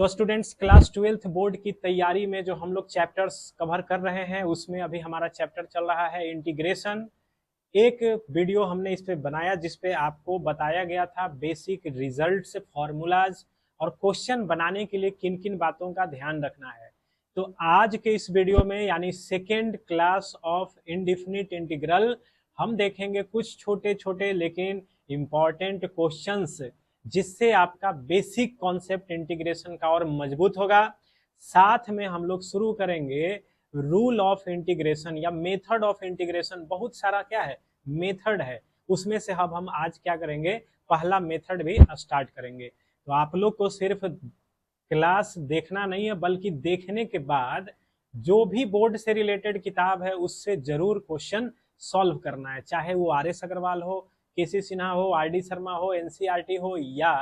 तो students, class 12th board की तैयारी में जो हम लोग चैप्टर्स कवर कर रहे हैं उसमें अभी हमारा चैप्टर चल रहा है इंटीग्रेशन। एक वीडियो हमने इस पे बनाया जिस पे आपको बताया गया था बेसिक रिजल्ट्स, फॉर्मूलाज और क्वेश्चन बनाने के लिए किन किन बातों का ध्यान रखना है। तो आज के इस वीडियो में यानी second class of indefinite integral हम देखेंगे कुछ छोटे छोटे लेकिन इंपॉर्टेंट क्वेश्चंस जिससे आपका बेसिक कॉन्सेप्ट इंटीग्रेशन का और मजबूत होगा। साथ में हम लोग शुरू करेंगे रूल ऑफ इंटीग्रेशन या मेथड ऑफ इंटीग्रेशन। बहुत सारा क्या है, मेथड है, उसमें से अब हम आज क्या करेंगे, पहला मेथड भी स्टार्ट करेंगे। तो आप लोग को सिर्फ क्लास देखना नहीं है बल्कि देखने के बाद जो भी बोर्ड से रिलेटेड किताब है उससे जरूर क्वेश्चन सॉल्व करना है, चाहे वो RS अग्रवाल हो, केसी सिन्हा हो, RD शर्मा हो, NCERT हो या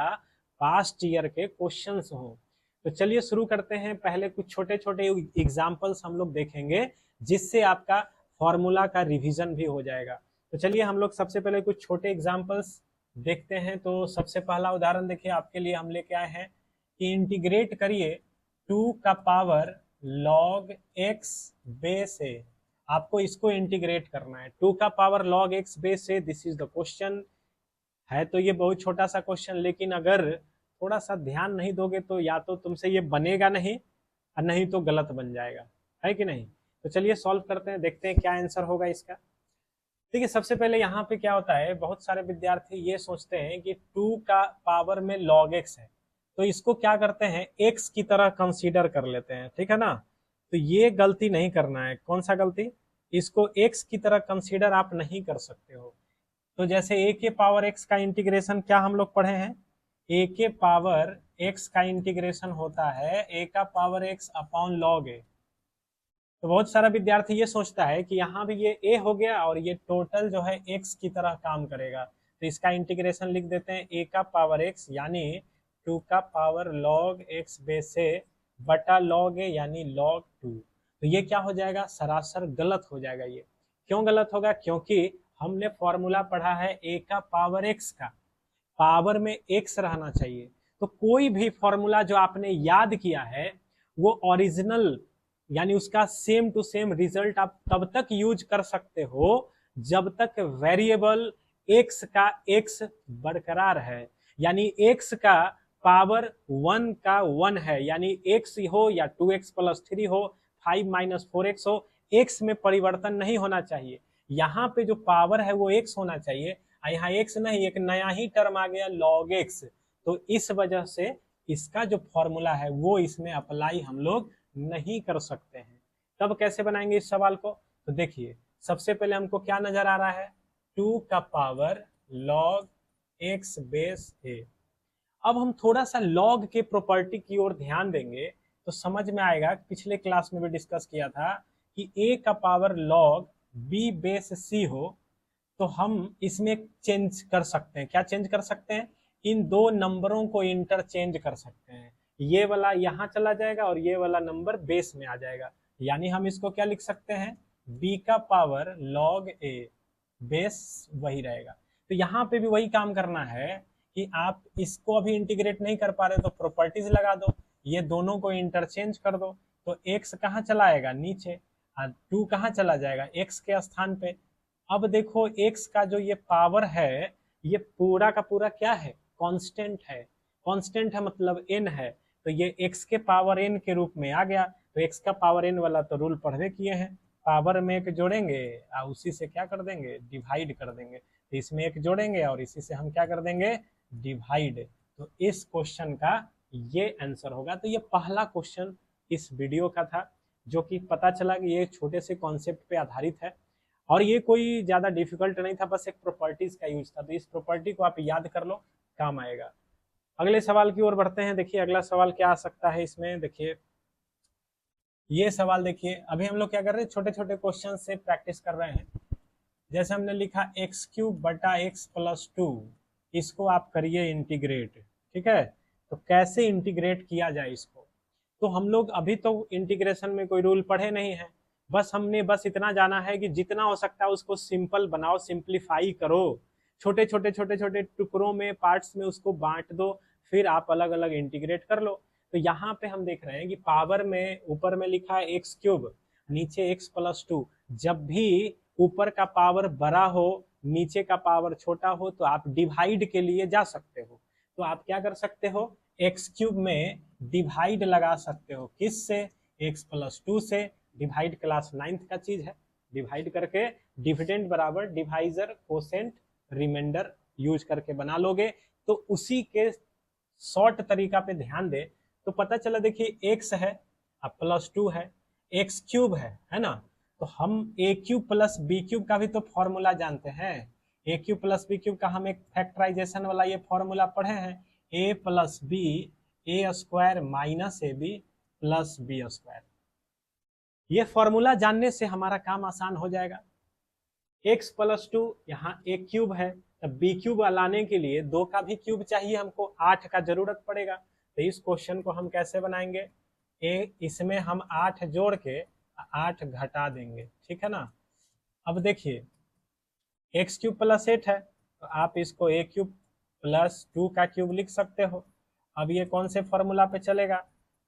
पास्ट ईयर के क्वेश्चंस हो। तो चलिए शुरू करते हैं। पहले कुछ छोटे छोटे एग्जाम्पल्स हम लोग देखेंगे जिससे आपका फॉर्मूला का रिवीजन भी हो जाएगा। तो चलिए हम लोग सबसे पहले कुछ छोटे एग्जाम्पल्स देखते हैं। तो सबसे पहला उदाहरण देखिए आपके लिए हम लेके आए हैं कि इंटीग्रेट करिए 2 का पावर log x बेस ए। आपको इसको इंटीग्रेट करना है, 2 का power log x base A. This is the question है। तो ये बहुत छोटा सा क्वेश्चन, लेकिन अगर थोड़ा सा ध्यान नहीं दोगे तो या तो तुमसे ये बनेगा नहीं और नहीं तो गलत बन जाएगा, है कि नहीं। तो चलिए सॉल्व करते हैं, देखते हैं क्या आंसर होगा इसका। देखिए सबसे पहले यहाँ पे क्या होता है, बहुत सारे विद्यार्थी ये सोचते हैं कि 2 का पावर में log x है तो इसको क्या करते हैं, x की तरह कंसीडर कर लेते हैं, ठीक है ना। तो ये गलती नहीं करना है। कौन सा गलती, इसको x की तरह कंसीडर आप नहीं कर सकते हो। तो जैसे a के पावर x का इंटीग्रेशन क्या हम लोग पढ़े हैं, a के पावर x का इंटीग्रेशन होता है a का power x upon log a। तो बहुत सारा विद्यार्थी ये सोचता है कि यहाँ भी ये a हो गया और ये टोटल जो है x की तरह काम करेगा, तो इसका इंटीग्रेशन लिख देते हैं a का पावर x यानी 2 का पावर log x बेस से बटा log a यानी log 2। तो ये क्या हो जाएगा, सरासर गलत हो जाएगा। ये क्यों गलत होगा, क्योंकि हमने फॉर्मूला पढ़ा है a का पावर x का, पावर में x रहना चाहिए। तो कोई भी फॉर्मूला जो आपने याद किया है वो ओरिजिनल यानी उसका सेम टू सेम रिजल्ट आप तब तक यूज कर सकते हो जब तक वेरिएबल x का x बरकरार है, यानी x का पावर 1 का 1 है, यानी x हो या 2x प्लस 3 हो, 5 माइनस 4x हो, x में परिवर्तन नहीं होना चाहिए। यहाँ पे जो पावर है वो x होना चाहिए, यहाँ x नहीं, एक नया ही टर्म आ गया log x। तो इस वजह से इसका जो फॉर्मूला है वो इसमें अप्लाई हम लोग नहीं कर सकते हैं। तब कैसे बनाएंगे इस सवाल को, तो देखिए सबसे पहले हमको क्या नजर आ रहा है, 2 का पावर log x बेस ए। अब हम थोड़ा सा log के प्रॉपर्टी की ओर ध्यान देंगे तो समझ में आएगा, पिछले क्लास में भी डिस्कस किया था कि a का power log b base c हो तो हम इसमें चेंज कर सकते हैं। क्या चेंज कर सकते हैं, इन दो नंबरों को इंटरचेंज कर सकते हैं। ये वाला यहाँ चला जाएगा और ये वाला नंबर बेस में आ जाएगा, यानी हम इसको क्या लिख सकते हैं, b का पावर log a बेस वही रहेगा। तो यहाँ पे भी वही काम करना है कि आप इसको अभी इंटीग्रेट नहीं कर पा रहे तो प्रॉपर्टीज लगा दो, ये दोनों को इंटरचेंज कर दो। तो x कहाँ चला आएगा, नीचे, और 2 कहाँ चला जाएगा, x के स्थान पे। अब देखो x का जो ये पावर है ये पूरा का पूरा क्या है, कांस्टेंट है। कांस्टेंट है मतलब n है, तो ये x के पावर n के रूप में आ गया। तो x का पावर n वाला तो रूल पढ़वे किए हैं, पावर में एक जोड़ेंगे और उसी से क्या कर देंगे, डिवाइड कर देंगे। तो इसमें एक जोड़ेंगे और इसी से हम क्या कर देंगे, डिवाइड। तो इस क्वेश्चन का ये आंसर होगा। तो ये पहला क्वेश्चन इस वीडियो का था जो कि पता चला कि ये छोटे से कॉन्सेप्ट पे आधारित है और ये कोई ज्यादा डिफिकल्ट नहीं था, बस एक प्रॉपर्टीज का यूज था। तो इस प्रॉपर्टी को आप याद कर लो, काम आएगा। अगले सवाल की ओर बढ़ते हैं। देखिए अगला सवाल क्या आ सकता है इसमें, देखिए ये सवाल देखिए, अभी हम लोग क्या कर रहे हैं, छोटे छोटे क्वेश्चन से प्रैक्टिस कर रहे हैं। जैसे हमने लिखा एक्स क्यूब बटा एक्स प्लस 2, इसको आप करिए इंटीग्रेट, ठीक है। तो कैसे इंटीग्रेट किया जाए इसको, तो हम लोग अभी तो इंटीग्रेशन में कोई रूल पढ़े नहीं है, हमने बस इतना जाना है कि जितना हो सकता है उसको सिंपल बनाओ, सिंप्लीफाई करो, छोटे छोटे छोटे छोटे टुकड़ों में, पार्ट्स में उसको बांट दो, फिर आप अलग अलग इंटीग्रेट कर लो। तो यहाँ पे हम देख रहे हैं कि पावर में ऊपर में लिखा है एक्स क्यूब, नीचे एक्स प्लस टू। जब भी ऊपर का पावर बड़ा हो नीचे का पावर छोटा हो तो आप डिवाइड के लिए जा सकते हो। तो आप क्या कर सकते हो, एक्स क्यूब में डिवाइड लगा सकते हो, किससे, एक्स प्लस टू से। डिवाइड क्लास 9th का चीज है, डिवाइड करके डिविडेंड बराबर डिवाइजर कोसेंट रिमाइंडर यूज करके बना लोगे। तो उसी के शॉर्ट तरीका पे ध्यान दे तो पता चला, देखिए एक्स है अब प्लस टू है, एक्स क्यूब है ना। तो हम a cube plus b cube का भी तो फॉर्मूला जानते हैं। A cube plus b cube का हम एक फैक्टराइजेशन वाला ये फॉर्मूला पढ़े हैं, a plus b a square minus a b plus b square. ये फॉर्मूला जानने से हमारा काम आसान हो जाएगा। एक्स प्लस टू यहाँ एक क्यूब है, तब बी क्यूब लाने के लिए 2 का भी क्यूब चाहिए हमको, 8 का जरूरत पड़ेगा। तो इस क्वेश्चन को हम कैसे बनाएंगे, इसमें हम 8 जोड़ के 8 घटा देंगे, ठीक है ना। अब देखिए एक्स क्यूब प्लस 8 है तो आप इसको ए क्यूब प्लस 2 का क्यूब लिख सकते हो। अब ये कौन से फॉर्मूला पे चलेगा,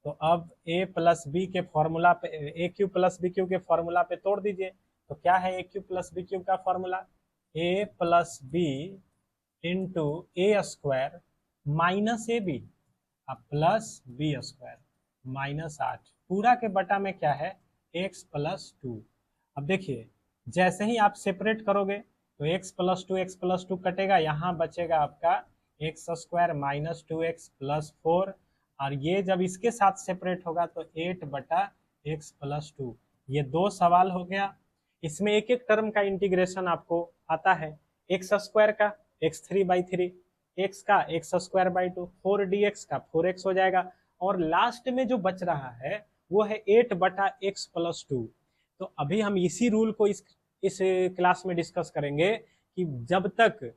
तो अब ए प्लस बी के फॉर्मूला पे, a cube plus b cube के फॉर्मूला पे तोड़ दीजिए। तो क्या है a cube plus b cube का formula, a plus b into a square minus a b plus b square minus 8 पूरा के बटा में क्या है एक्स प्लस टू। अब देखिए जैसे ही आप सेपरेट करोगे तो एक्स प्लस टू कटेगा, यहाँ बचेगा आपका x square minus 2x plus 4, और ये जब इसके साथ सेपरेट होगा तो 8 बटा एक्स प्लस टू। ये 2 सवाल हो गया। इसमें एक एक टर्म का इंटीग्रेशन आपको आता है, एक्स स्क्वायर का x3/3, एक्स का एक्स स्क्वायर बाई 2, 4dx का 4x हो जाएगा, और लास्ट में जो बच रहा है वो है 8 बटा एक्स प्लस टू। तो अभी हम इसी रूल को इस क्लास में डिस्कस करेंगे कि जब तक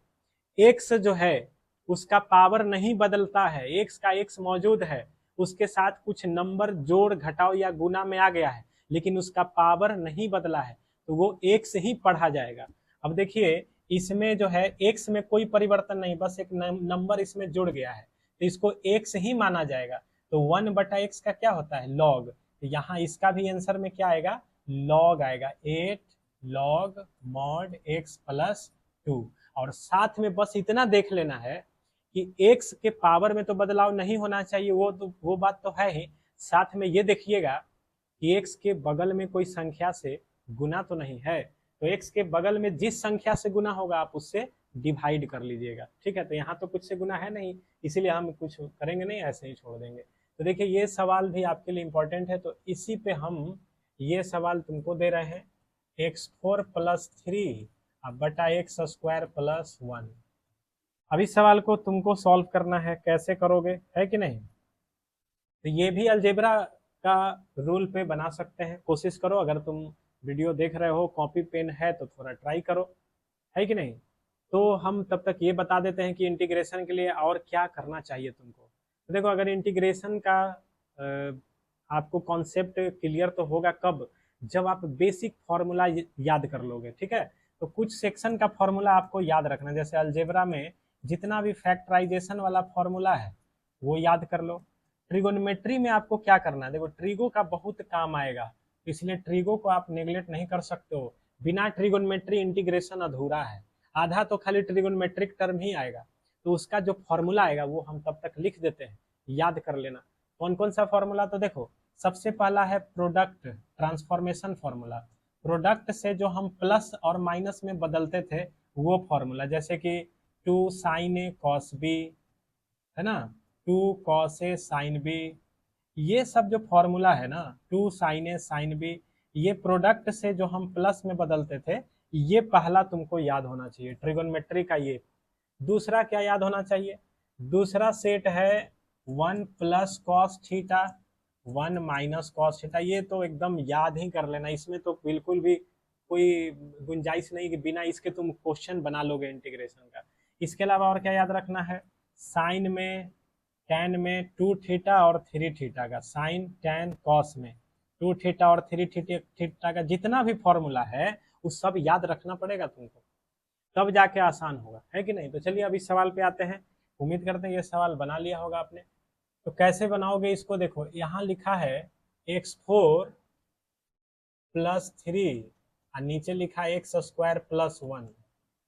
एक्स जो है उसका पावर नहीं बदलता है, एक्स का एक्स मौजूद है, उसके साथ कुछ नंबर जोड़ घटाव या गुना में आ गया है लेकिन उसका पावर नहीं बदला है, तो वो एक्स ही पढ़ा जाएगा। अब देखिए इसमें जो है एक्स में कोई परिवर्तन नहीं, बस एक नंबर इसमें जुड़ गया है तो इसको एक्स ही माना जाएगा। तो 1 बटा एक्स का क्या होता है, लॉग। तो यहाँ इसका भी आंसर में क्या आएगा, लॉग आएगा, 8 लॉग मॉड एक्स प्लस 2। और साथ में बस इतना देख लेना है कि एक्स के पावर में तो बदलाव नहीं होना चाहिए, वो बात तो है ही। साथ में ये देखिएगा कि एक्स के बगल में कोई संख्या से गुना तो नहीं है, तो एक्स के बगल में जिस संख्या से गुना होगा आप उससे डिवाइड कर लीजिएगा, ठीक है। तो यहाँ तो कुछ से गुना है नहीं, इसीलिए हम कुछ करेंगे नहीं, ऐसे ही छोड़ देंगे। तो देखिए ये सवाल भी आपके लिए इंपॉर्टेंट है, तो इसी पे हम ये सवाल तुमको दे रहे हैं, x4 प्लस 3 बटा एक्स स्क्वायर प्लस 1। अब इस सवाल को तुमको सॉल्व करना है, कैसे करोगे, है कि नहीं। तो ये भी अलजेब्रा का रूल पे बना सकते हैं, कोशिश करो, अगर तुम वीडियो देख रहे हो कॉपी पेन है तो थोड़ा ट्राई करो, है कि नहीं। तो हम तब तक ये बता देते हैं कि इंटीग्रेशन के लिए और क्या करना चाहिए तुमको। तो देखो अगर इंटीग्रेशन का आपको कॉन्सेप्ट क्लियर तो होगा कब, जब आप बेसिक फॉर्मूला याद कर लोगे, ठीक है। तो कुछ सेक्शन का फॉर्मूला आपको याद रखना, जैसे अलजेब्रा में जितना भी फैक्टराइजेशन वाला फॉर्मूला है वो याद कर लो। ट्रिगोनोमेट्री में आपको क्या करना है, देखो ट्रिगो का बहुत काम आएगा, इसलिए ट्रिगो को आप नेग्लेक्ट नहीं कर सकते हो। बिना ट्रिगोनोमेट्री इंटीग्रेशन अधूरा है, आधा तो खाली ट्रिगोनोमेट्रिक टर्म ही आएगा। तो उसका जो फॉर्मूला आएगा वो हम तब तक लिख देते हैं, याद कर लेना। कौन कौन सा फॉर्मूला, तो देखो सबसे पहला है प्रोडक्ट ट्रांसफॉर्मेशन फॉर्मूला। प्रोडक्ट से जो हम प्लस और माइनस में बदलते थे वो फॉर्मूला, जैसे कि 2 sin a cos b, है ना, 2 cos a sin b, ये सब जो फॉर्मूला है ना, 2 sin a sin b, ये प्रोडक्ट से जो हम प्लस में बदलते थे, ये पहला तुमको याद होना चाहिए ट्रिगोनोमेट्री का। ये दूसरा क्या याद होना चाहिए, दूसरा सेट है 1 plus cos theta 1 minus cos theta, ये तो एकदम याद ही कर लेना, इसमें तो बिल्कुल भी कोई गुंजाइश नहीं कि बिना इसके तुम क्वेश्चन बना लोगे इंटीग्रेशन का। इसके अलावा और क्या याद रखना है, साइन में टैन में 2 थीटा और 3 थीटा का, साइन टैन कॉस में 2 थीटा और 3 थीटा का जितना भी फॉर्मूला है वो सब याद रखना पड़ेगा तुमको, तब जाके आसान होगा, है कि नहीं। तो चलिए अब इस सवाल पे आते हैं, उम्मीद करते हैं ये सवाल बना लिया होगा आपने। तो कैसे बनाओगे इसको, देखो यहाँ लिखा है x4 प्लस 3 और नीचे लिखा है एक्स स्क्वायर प्लस 1।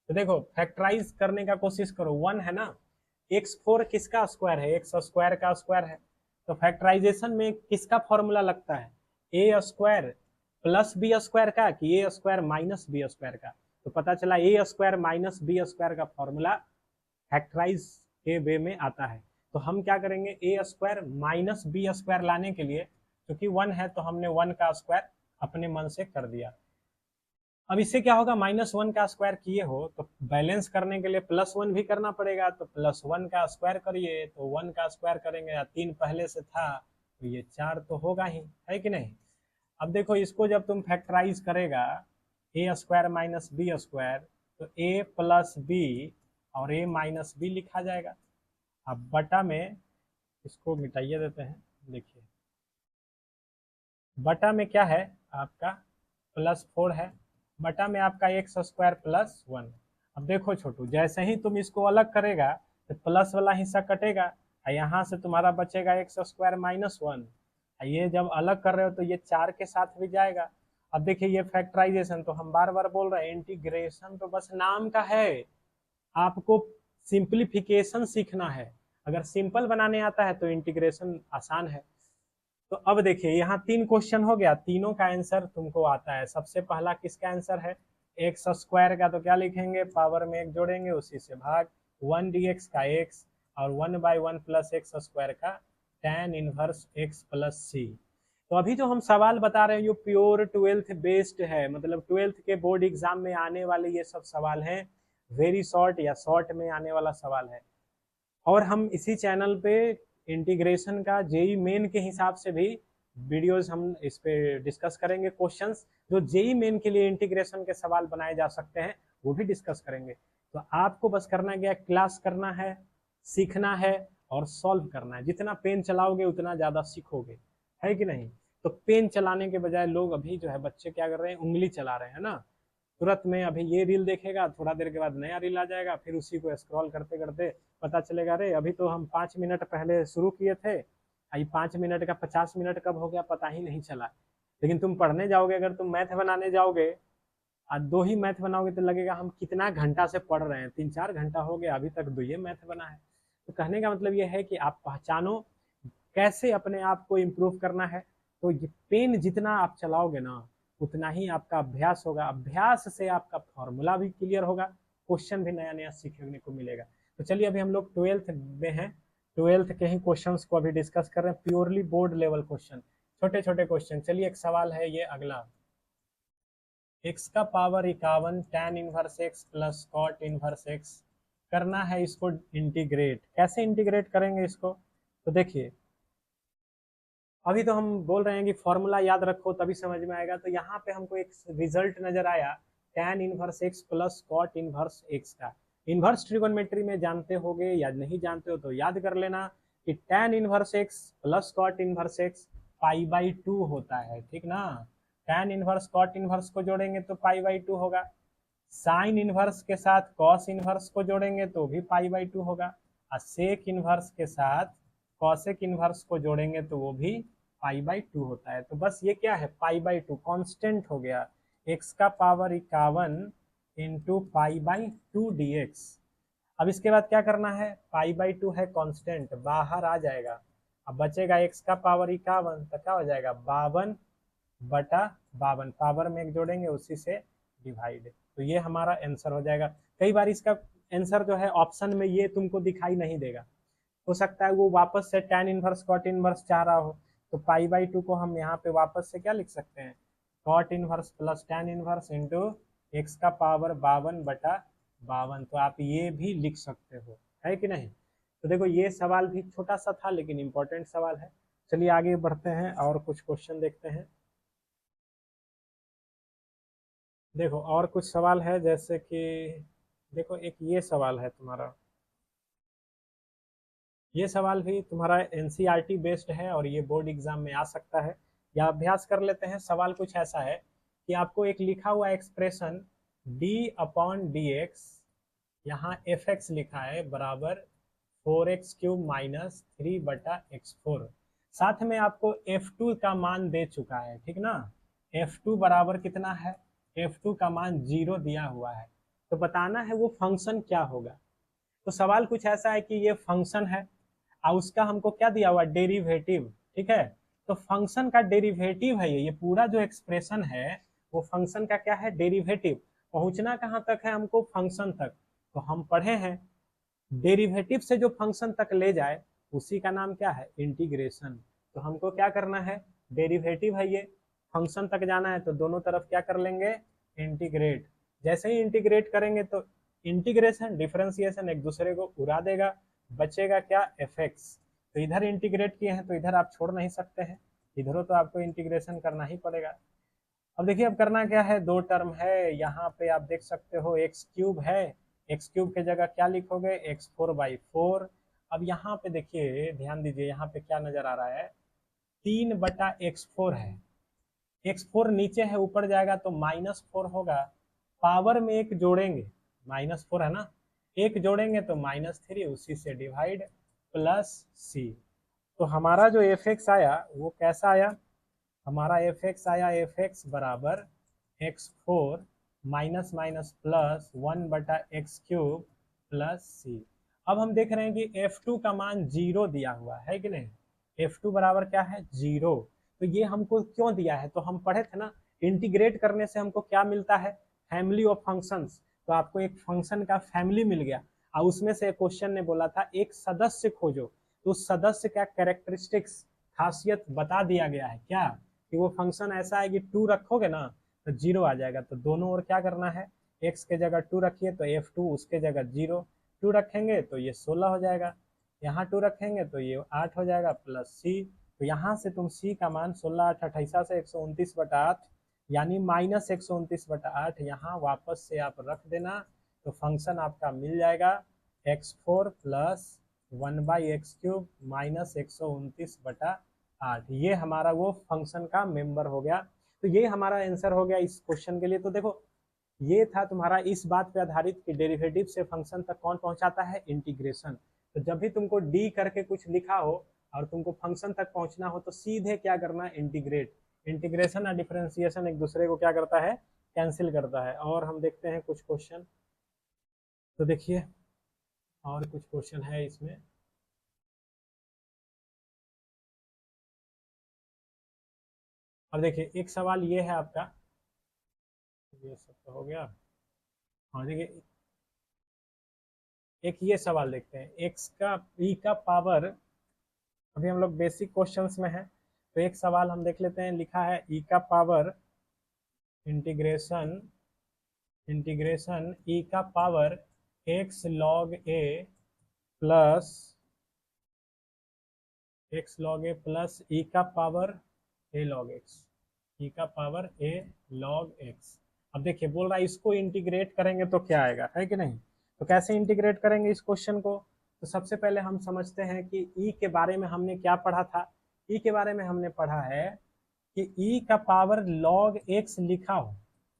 तो देखो फैक्टराइज करने का कोशिश करो, 1 है ना, x4 किसका स्क्वायर है, एक्स स्क्वायर का स्क्वायर है। तो फैक्टराइजेशन में किसका फॉर्मूला लगता है, ए स्क्वायर प्लस बी स्क्वायर का कि ए स्क्वायर माइनस बी स्क्वायर का। तो पता चला ए स्क्वायर माइनस बी स्क्वायर का फॉर्मूला फैक्टराइज के वे में आता है। तो हम क्या करेंगे, ए स्क्वायर माइनस बी स्क्वायर लाने के लिए, क्योंकि 1 है तो हमने 1 का स्क्वायर अपने मन से कर दिया। अब इससे क्या होगा, -1 का स्क्वायर किए हो तो बैलेंस करने के लिए +1 भी करना पड़ेगा, तो +1 का स्क्वायर करिए, तो 1 का स्क्वायर करेंगे या 3 पहले से था तो ये 4 तो होगा ही, है कि नहीं। अब देखो इसको जब तुम फैक्टराइज करेगा ए स्क्वायर माइनस बी स्क्वायर, तो ए प्लस बी और ए माइनस बी लिखा जाएगा। अब बटा में इसको मिटाइए देते हैं, देखिए बटा में क्या है आपका +4 है, बटा में आपका एक्स स्क्वायर प्लस 1। अब देखो छोटू, जैसे ही तुम इसको अलग करेगा तो प्लस वाला हिस्सा कटेगा और यहाँ से तुम्हारा बचेगा एक्स स्क्वायर माइनस 1। ये जब अलग कर रहे हो तो ये 4 के साथ भी जाएगा। अब देखिए ये फैक्टराइजेशन, तो हम बार बार बोल रहे हैं इंटीग्रेशन तो बस नाम का है, आपको सिंप्लीफिकेशन सीखना है। अगर सिंपल बनाने आता है तो इंटीग्रेशन आसान है। तो अब देखिए यहाँ 3 क्वेश्चन हो गया, तीनों का आंसर तुमको आता है। सबसे पहला किसका आंसर है, एक्स स्क्वायर का, तो क्या लिखेंगे, पावर में 1 जोड़ेंगे उसी से भाग 1 dx का x और 1/1 प्लस एक्स स्क्वायर का tan इनवर्स x प्लस सी। तो अभी जो हम सवाल बता रहे हैं ये प्योर 12th बेस्ड है, मतलब 12th के बोर्ड एग्जाम में आने वाले ये सब सवाल हैं, वेरी शॉर्ट या शॉर्ट में आने वाला सवाल है। और हम इसी चैनल पे इंटीग्रेशन का जेई मेन के हिसाब से भी वीडियोस हम इस पे डिस्कस करेंगे, क्वेश्चंस जो जेई मेन के लिए इंटीग्रेशन के सवाल बनाए जा सकते हैं वो भी डिस्कस करेंगे। तो आपको बस करना क्या, क्लास करना है, सीखना है और सॉल्व करना है। जितना पेन चलाओगे उतना ज़्यादा सीखोगे, है कि नहीं। तो पेन चलाने के बजाय लोग अभी जो है बच्चे क्या कर रहे हैं, उंगली चला रहे हैं ना, तुरंत में अभी ये रील देखेगा, थोड़ा देर के बाद नया रील आ जाएगा, फिर उसी को स्क्रॉल करते करते पता चलेगा अरे अभी तो हम 5 मिनट पहले शुरू किए थे, अभी 5 मिनट का 50 मिनट कब हो गया पता ही नहीं चला। लेकिन तुम पढ़ने जाओगे, अगर तुम मैथ बनाने जाओगे और 2 ही मैथ बनाओगे तो लगेगा हम कितना घंटा से पढ़ रहे हैं, 3-4 घंटा हो गया अभी तक 2 ही मैथ बना है। तो कहने का मतलब ये है कि आप पहचानो कैसे अपने आप को इम्प्रूव करना है। तो ये पेन जितना आप चलाओगे ना उतना ही आपका अभ्यास होगा, अभ्यास से आपका फॉर्मूला भी क्लियर होगा, क्वेश्चन भी नया नया सीखने को मिलेगा। तो चलिए अभी हम लोग 12th में हैं, 12th के ही क्वेश्चंस को अभी डिस्कस कर रहे हैं, प्योरली बोर्ड लेवल क्वेश्चन, छोटे छोटे क्वेश्चन। चलिए एक सवाल है ये अगला, x का power 51 tan inverse x plus cot inverse x करना है, इसको इंटीग्रेट कैसे इंटीग्रेट करेंगे इसको। तो देखिए अभी तो हम बोल रहे हैं कि फॉर्मूला याद रखो तभी समझ में आएगा। तो यहाँ पे हमको एक रिजल्ट नजर आया tan inverse x plus cot inverse x का। इनवर्स ट्रिगोनोमेट्री में जानते होगे या नहीं जानते हो तो याद कर लेना कि tan inverse x plus cot inverse x π/2 होता है, ठीक ना। tan इनवर्स कॉट इनवर्स को जोड़ेंगे तो π/2 होगा, साइन इनवर्स के साथ कॉस इनवर्स को जोड़ेंगे तो भी π/2 होगा, और सेक इनवर्स के साथ कॉसेक इनवर्स को जोड़ेंगे तो वो भी π/2 होता है। तो बस ये क्या है, π/2 कांस्टेंट हो गया, x का पावर 51 इंटू π/2 dx। अब इसके बाद क्या करना है, π/2 है कांस्टेंट, बाहर आ जाएगा, अब बचेगा x का पावर 51 तो क्या हो जाएगा 52/52, पावर में एक जोड़ेंगे उसी से डिवाइड। तो ये हमारा आंसर हो जाएगा। कई बार इसका आंसर जो है ऑप्शन में ये तुमको दिखाई नहीं देगा, हो सकता है वो वापस से tan इनवर्स कॉट इनवर्स चाह रहा हो, तो π/2 को हम यहाँ पे वापस से क्या लिख सकते हैं, cot inverse plus tan inverse into x का पावर 52/52। तो आप ये भी लिख सकते हो, है कि नहीं। तो देखो ये सवाल भी छोटा सा था लेकिन इंपॉर्टेंट सवाल है। चलिए आगे बढ़ते हैं और कुछ क्वेश्चन देखते हैं। देखो और कुछ सवाल है, जैसे कि देखो एक ये सवाल है तुम्हारा, ये सवाल भी तुम्हारा एनसीईआरटी बेस्ड है और ये बोर्ड एग्जाम में आ सकता है, या अभ्यास कर लेते हैं। सवाल कुछ ऐसा है कि आपको एक लिखा हुआ एक्सप्रेशन d/dx, यहाँ fx लिखा है बराबर 4x³ माइनस 3/x4। साथ में आपको f2 का मान दे चुका है, ठीक ना। f2 बराबर कितना है, f2 का मान 0 दिया हुआ है, तो बताना है वो फंक्शन क्या होगा। तो सवाल कुछ ऐसा है कि ये फंक्शन है और उसका हमको क्या दिया हुआ, डेरिवेटिव, ठीक है। तो फंक्शन का डेरिवेटिव है ये पूरा जो एक्सप्रेशन है वो फंक्शन का क्या है, डेरिवेटिव। पहुंचना कहाँ तक है हमको, फंक्शन तक। तो हम पढ़े हैं डेरिवेटिव से जो फंक्शन तक ले जाए उसी का नाम क्या है, इंटीग्रेशन। तो हमको क्या करना है, डेरिवेटिव है ये, फंक्शन तक जाना है तो दोनों तरफ क्या कर लेंगे, इंटीग्रेट। जैसे ही इंटीग्रेट करेंगे तो इंटीग्रेशन डिफरेंशिएशन एक दूसरे को उड़ा देगा, बचेगा क्या, fx। तो इधर इंटीग्रेट किए हैं तो इधर आप छोड़ नहीं सकते हैं, इधरों तो आपको इंटीग्रेशन करना ही पड़ेगा। अब देखिए अब करना क्या है, दो टर्म है यहाँ पे, आप देख सकते हो x³ है, x³ के जगह क्या लिखोगे, x4/4। अब यहाँ पे देखिए ध्यान दीजिए, यहाँ पे क्या नजर आ रहा है, 3/x4 है, x4 नीचे है ऊपर जाएगा तो -4 होगा, पावर में एक जोड़ेंगे, -4 है ना, एक जोड़ेंगे तो -3, उसी से डिवाइड प्लस c। तो हमारा जो fx आया वो कैसा आया, हमारा fx आया, fx बराबर x4 minus minus plus 1/x³ plus c। अब हम देख रहे हैं कि f2 का मान 0 दिया हुआ है कि नहीं, f2 बराबर क्या है, 0। तो ये हमको क्यों दिया है, तो हम पढ़े थे ना, इंटीग्रेट करने से हमको क्या मिलता है, फैमिली ऑफ फंक्शंस। तो आपको एक फंक्शन का फैमिली मिल गया और उसमें से क्वेश्चन ने बोला था एक सदस्य खोजो, तो उस सदस्य का कैरेक्टरिस्टिक्स, खासियत बता दिया गया है क्या, कि वो फंक्शन ऐसा है कि 2 रखोगे ना तो 0 आ जाएगा। तो दोनों ओर क्या करना है, x के जगह 2 रखिए तो f2 उसके जगह 0, 2 रखेंगे तो ये 16 हो जाएगा, यहाँ 2 रखेंगे तो ये 8 हो जाएगा प्लस c। तो यहाँ से तुम c का मान 16 8 28 से 129/8 यानी -129/8 यहाँ वापस से आप रख देना, तो फंक्शन आपका मिल जाएगा x4 प्लस 1/x³ माइनस 129/8। ये हमारा वो फंक्शन का मेंबर हो गया। तो ये हमारा आंसर हो गया इस क्वेश्चन के लिए। तो देखो ये था तुम्हारा इस बात पे आधारित कि डेरिवेटिव से फंक्शन तक कौन पहुंचाता है, इंटीग्रेशन। तो जब भी तुमको डी करके कुछ लिखा हो और तुमको फंक्शन तक पहुंचना हो तो सीधे क्या करना, इंटीग्रेट। इंटीग्रेशन और डिफरेंशिएशन एक दूसरे को क्या करता है, कैंसिल करता है। और हम देखते हैं कुछ क्वेश्चन, तो देखिए और कुछ क्वेश्चन है इसमें। अब देखिए एक सवाल ये है आपका, ये सब तो हो गया। हाँ देखिए एक ये सवाल देखते हैं, एक्स का ई का पावर, अभी हम लोग बेसिक क्वेश्चंस में है, तो एक सवाल हम देख लेते हैं, लिखा है ई का पावर इंटीग्रेशन, इंटीग्रेशन ई का power x log a plus x log a plus e का power a log x, e का पावर a log x। अब देखिए बोल रहा है इसको इंटीग्रेट करेंगे तो क्या आएगा, है कि नहीं। तो कैसे इंटीग्रेट करेंगे इस क्वेश्चन को, तो सबसे पहले हम समझते हैं कि ई के बारे में हमने क्या पढ़ा था। ई के बारे में हमने पढ़ा है कि ई का पावर log x लिखा हो,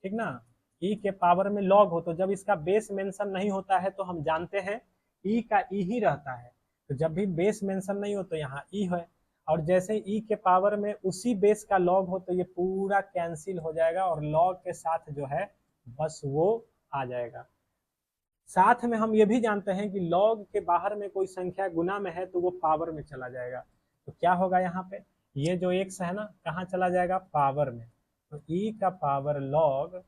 ठीक ना, ई के पावर में log हो तो जब इसका बेस मेंशन नहीं होता है तो हम जानते हैं ई का ई ही रहता है। तो जब भी बेस मेंशन नहीं हो तो यहाँ ई है, और जैसे ई के पावर में उसी बेस का log हो तो ये पूरा कैंसिल हो जाएगा और log के साथ जो है बस वो आ जाएगा। साथ में हम ये भी जानते हैं कि log के बाहर में कोई संख्या गुना में है तो वो पावर में चला जाएगा। तो क्या होगा यहाँ पे, ये जो x है ना कहाँ चला जाएगा, पावर में। तो e का पावर log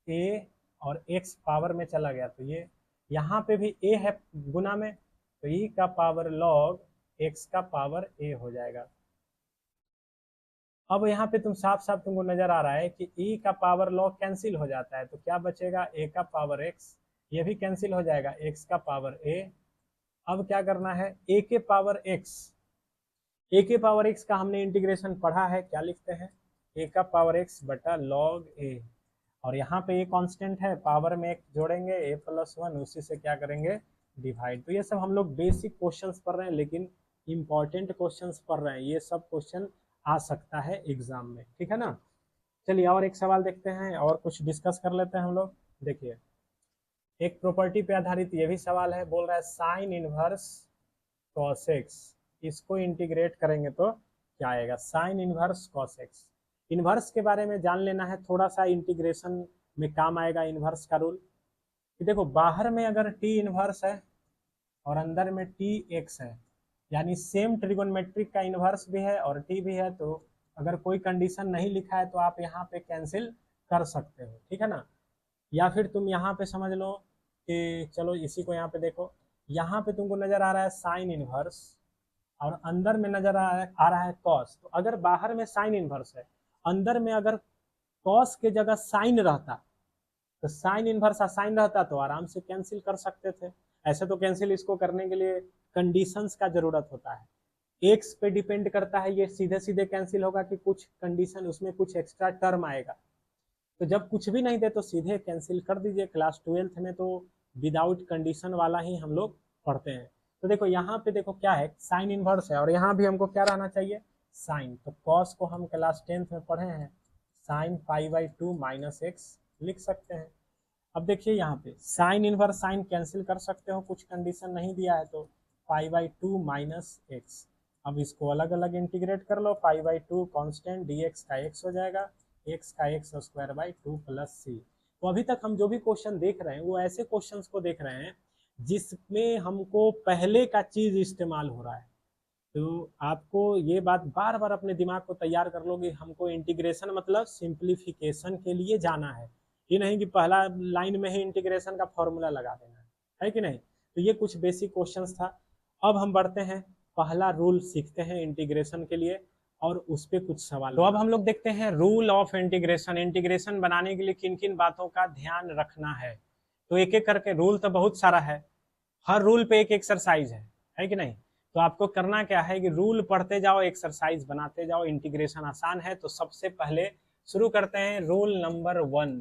a और x पावर में चला गया तो ये यहाँ पे भी a है गुना में, तो e का पावर log x का पावर a हो जाएगा। अब यहाँ पे तुम साफ साफ तुमको नजर आ रहा है कि e का पावर log कैंसिल हो जाता है तो क्या बचेगा, a का पावर x, ये भी कैंसिल हो जाएगा, x का पावर a। अब क्या करना है, a के पावर x, a के पावर x का हमने इंटीग्रेशन पढ़ा है, क्या लिखते हैं, a का पावर x बटा log a, और यहाँ पे a कांस्टेंट है, पावर में एक जोड़ेंगे a प्लस 1, उसी से क्या करेंगे, डिवाइड। तो ये सब हम लोग बेसिक क्वेश्चंस पढ़ रहे हैं लेकिन इंपॉर्टेंट क्वेश्चंस पढ़ रहे हैं, ये सब क्वेश्चन आ सकता है एग्जाम में, ठीक है ना। चलिए और एक सवाल देखते हैं और कुछ डिस्कस कर लेते हैं हम लोग। देखिए एक प्रॉपर्टी पे आधारित ये भी सवाल है, बोल रहा है साइन इनवर्स cos x, इसको इंटीग्रेट करेंगे तो क्या आएगा, sine inverse cos x। Inverse के बारे में जान लेना है, थोड़ा सा इंटीग्रेशन में काम आएगा इनवर्स का रूल। कि देखो बाहर में अगर t इनवर्स है और अंदर में tx है, यानी सेम ट्रिगोनमेट्रिक का इनवर्स भी है और t भी है, तो अगर कोई कंडीशन नहीं लिखा है तो आप यहाँ पे कैंसिल कर सकते हो, ठीक है ना। या फिर तुम यहाँ पे समझ लो कि चलो इसी को यहाँ पे देखो, यहाँ पे तुमको नजर आ रहा है साइन इनवर्स और अंदर में नजर आ रहा है कॉस। तो अगर बाहर में साइन इनवर्स है, अंदर में अगर कॉस के जगह साइन रहता तो साइन इनवर्स साइन रहता तो आराम से कैंसिल कर सकते थे। ऐसे तो कैंसिल इसको करने के लिए कंडीशंस का जरूरत होता है, एक्स पे डिपेंड करता है, ये सीधे सीधे कैंसिल होगा कि कुछ कंडीशन उसमें कुछ एक्स्ट्रा टर्म आएगा। तो जब कुछ भी नहीं दे तो सीधे कैंसिल कर दीजिए। क्लास 12th में तो विदाउट कंडीशन वाला ही हम लोग पढ़ते हैं। तो देखो यहाँ पे देखो क्या है, साइन इनवर्स है और यहाँ भी हमको क्या रहना चाहिए, साइन। तो कॉस को हम क्लास 10th में पढ़े हैं, साइन π/2 माइनस एक्स लिख सकते हैं। अब देखिए यहाँ पे साइन इनवर्स साइन कैंसिल कर सकते हो, कुछ कंडीशन नहीं दिया है, तो π/2 माइनस एक्स। अब इसको अलग अलग इंटीग्रेट कर लो, π/2 कांस्टेंट dx का x हो जाएगा, x का x² 2 प्लस सी। तो अभी तक हम जो भी क्वेश्चन देख रहे हैं वो ऐसे क्वेश्चंस को देख रहे हैं जिसमें हमको पहले का चीज इस्तेमाल हो रहा है। तो आपको ये बात बार बार अपने दिमाग को तैयार कर लो कि हमको इंटीग्रेशन मतलब सिंप्लीफिकेशन के लिए जाना है, ये नहीं कि पहला लाइन में ही इंटीग्रेशन का फॉर्मूला लगा देना है कि नहीं। तो ये कुछ बेसिक क्वेश्चंस था। अब हम बढ़ते हैं, पहला रूल सीखते हैं इंटीग्रेशन के लिए और उस पर कुछ सवाल। तो अब हम लोग देखते हैं रूल ऑफ इंटीग्रेशन। इंटीग्रेशन बनाने के लिए किन किन बातों का ध्यान रखना है। तो एक एक करके, रूल तो बहुत सारा है, हर रूल पे एक एक्सरसाइज है कि नहीं। तो आपको करना क्या है कि रूल पढ़ते जाओ, एक्सरसाइज बनाते जाओ। इंटीग्रेशन आसान है। तो सबसे पहले शुरू करते हैं रूल नंबर 1।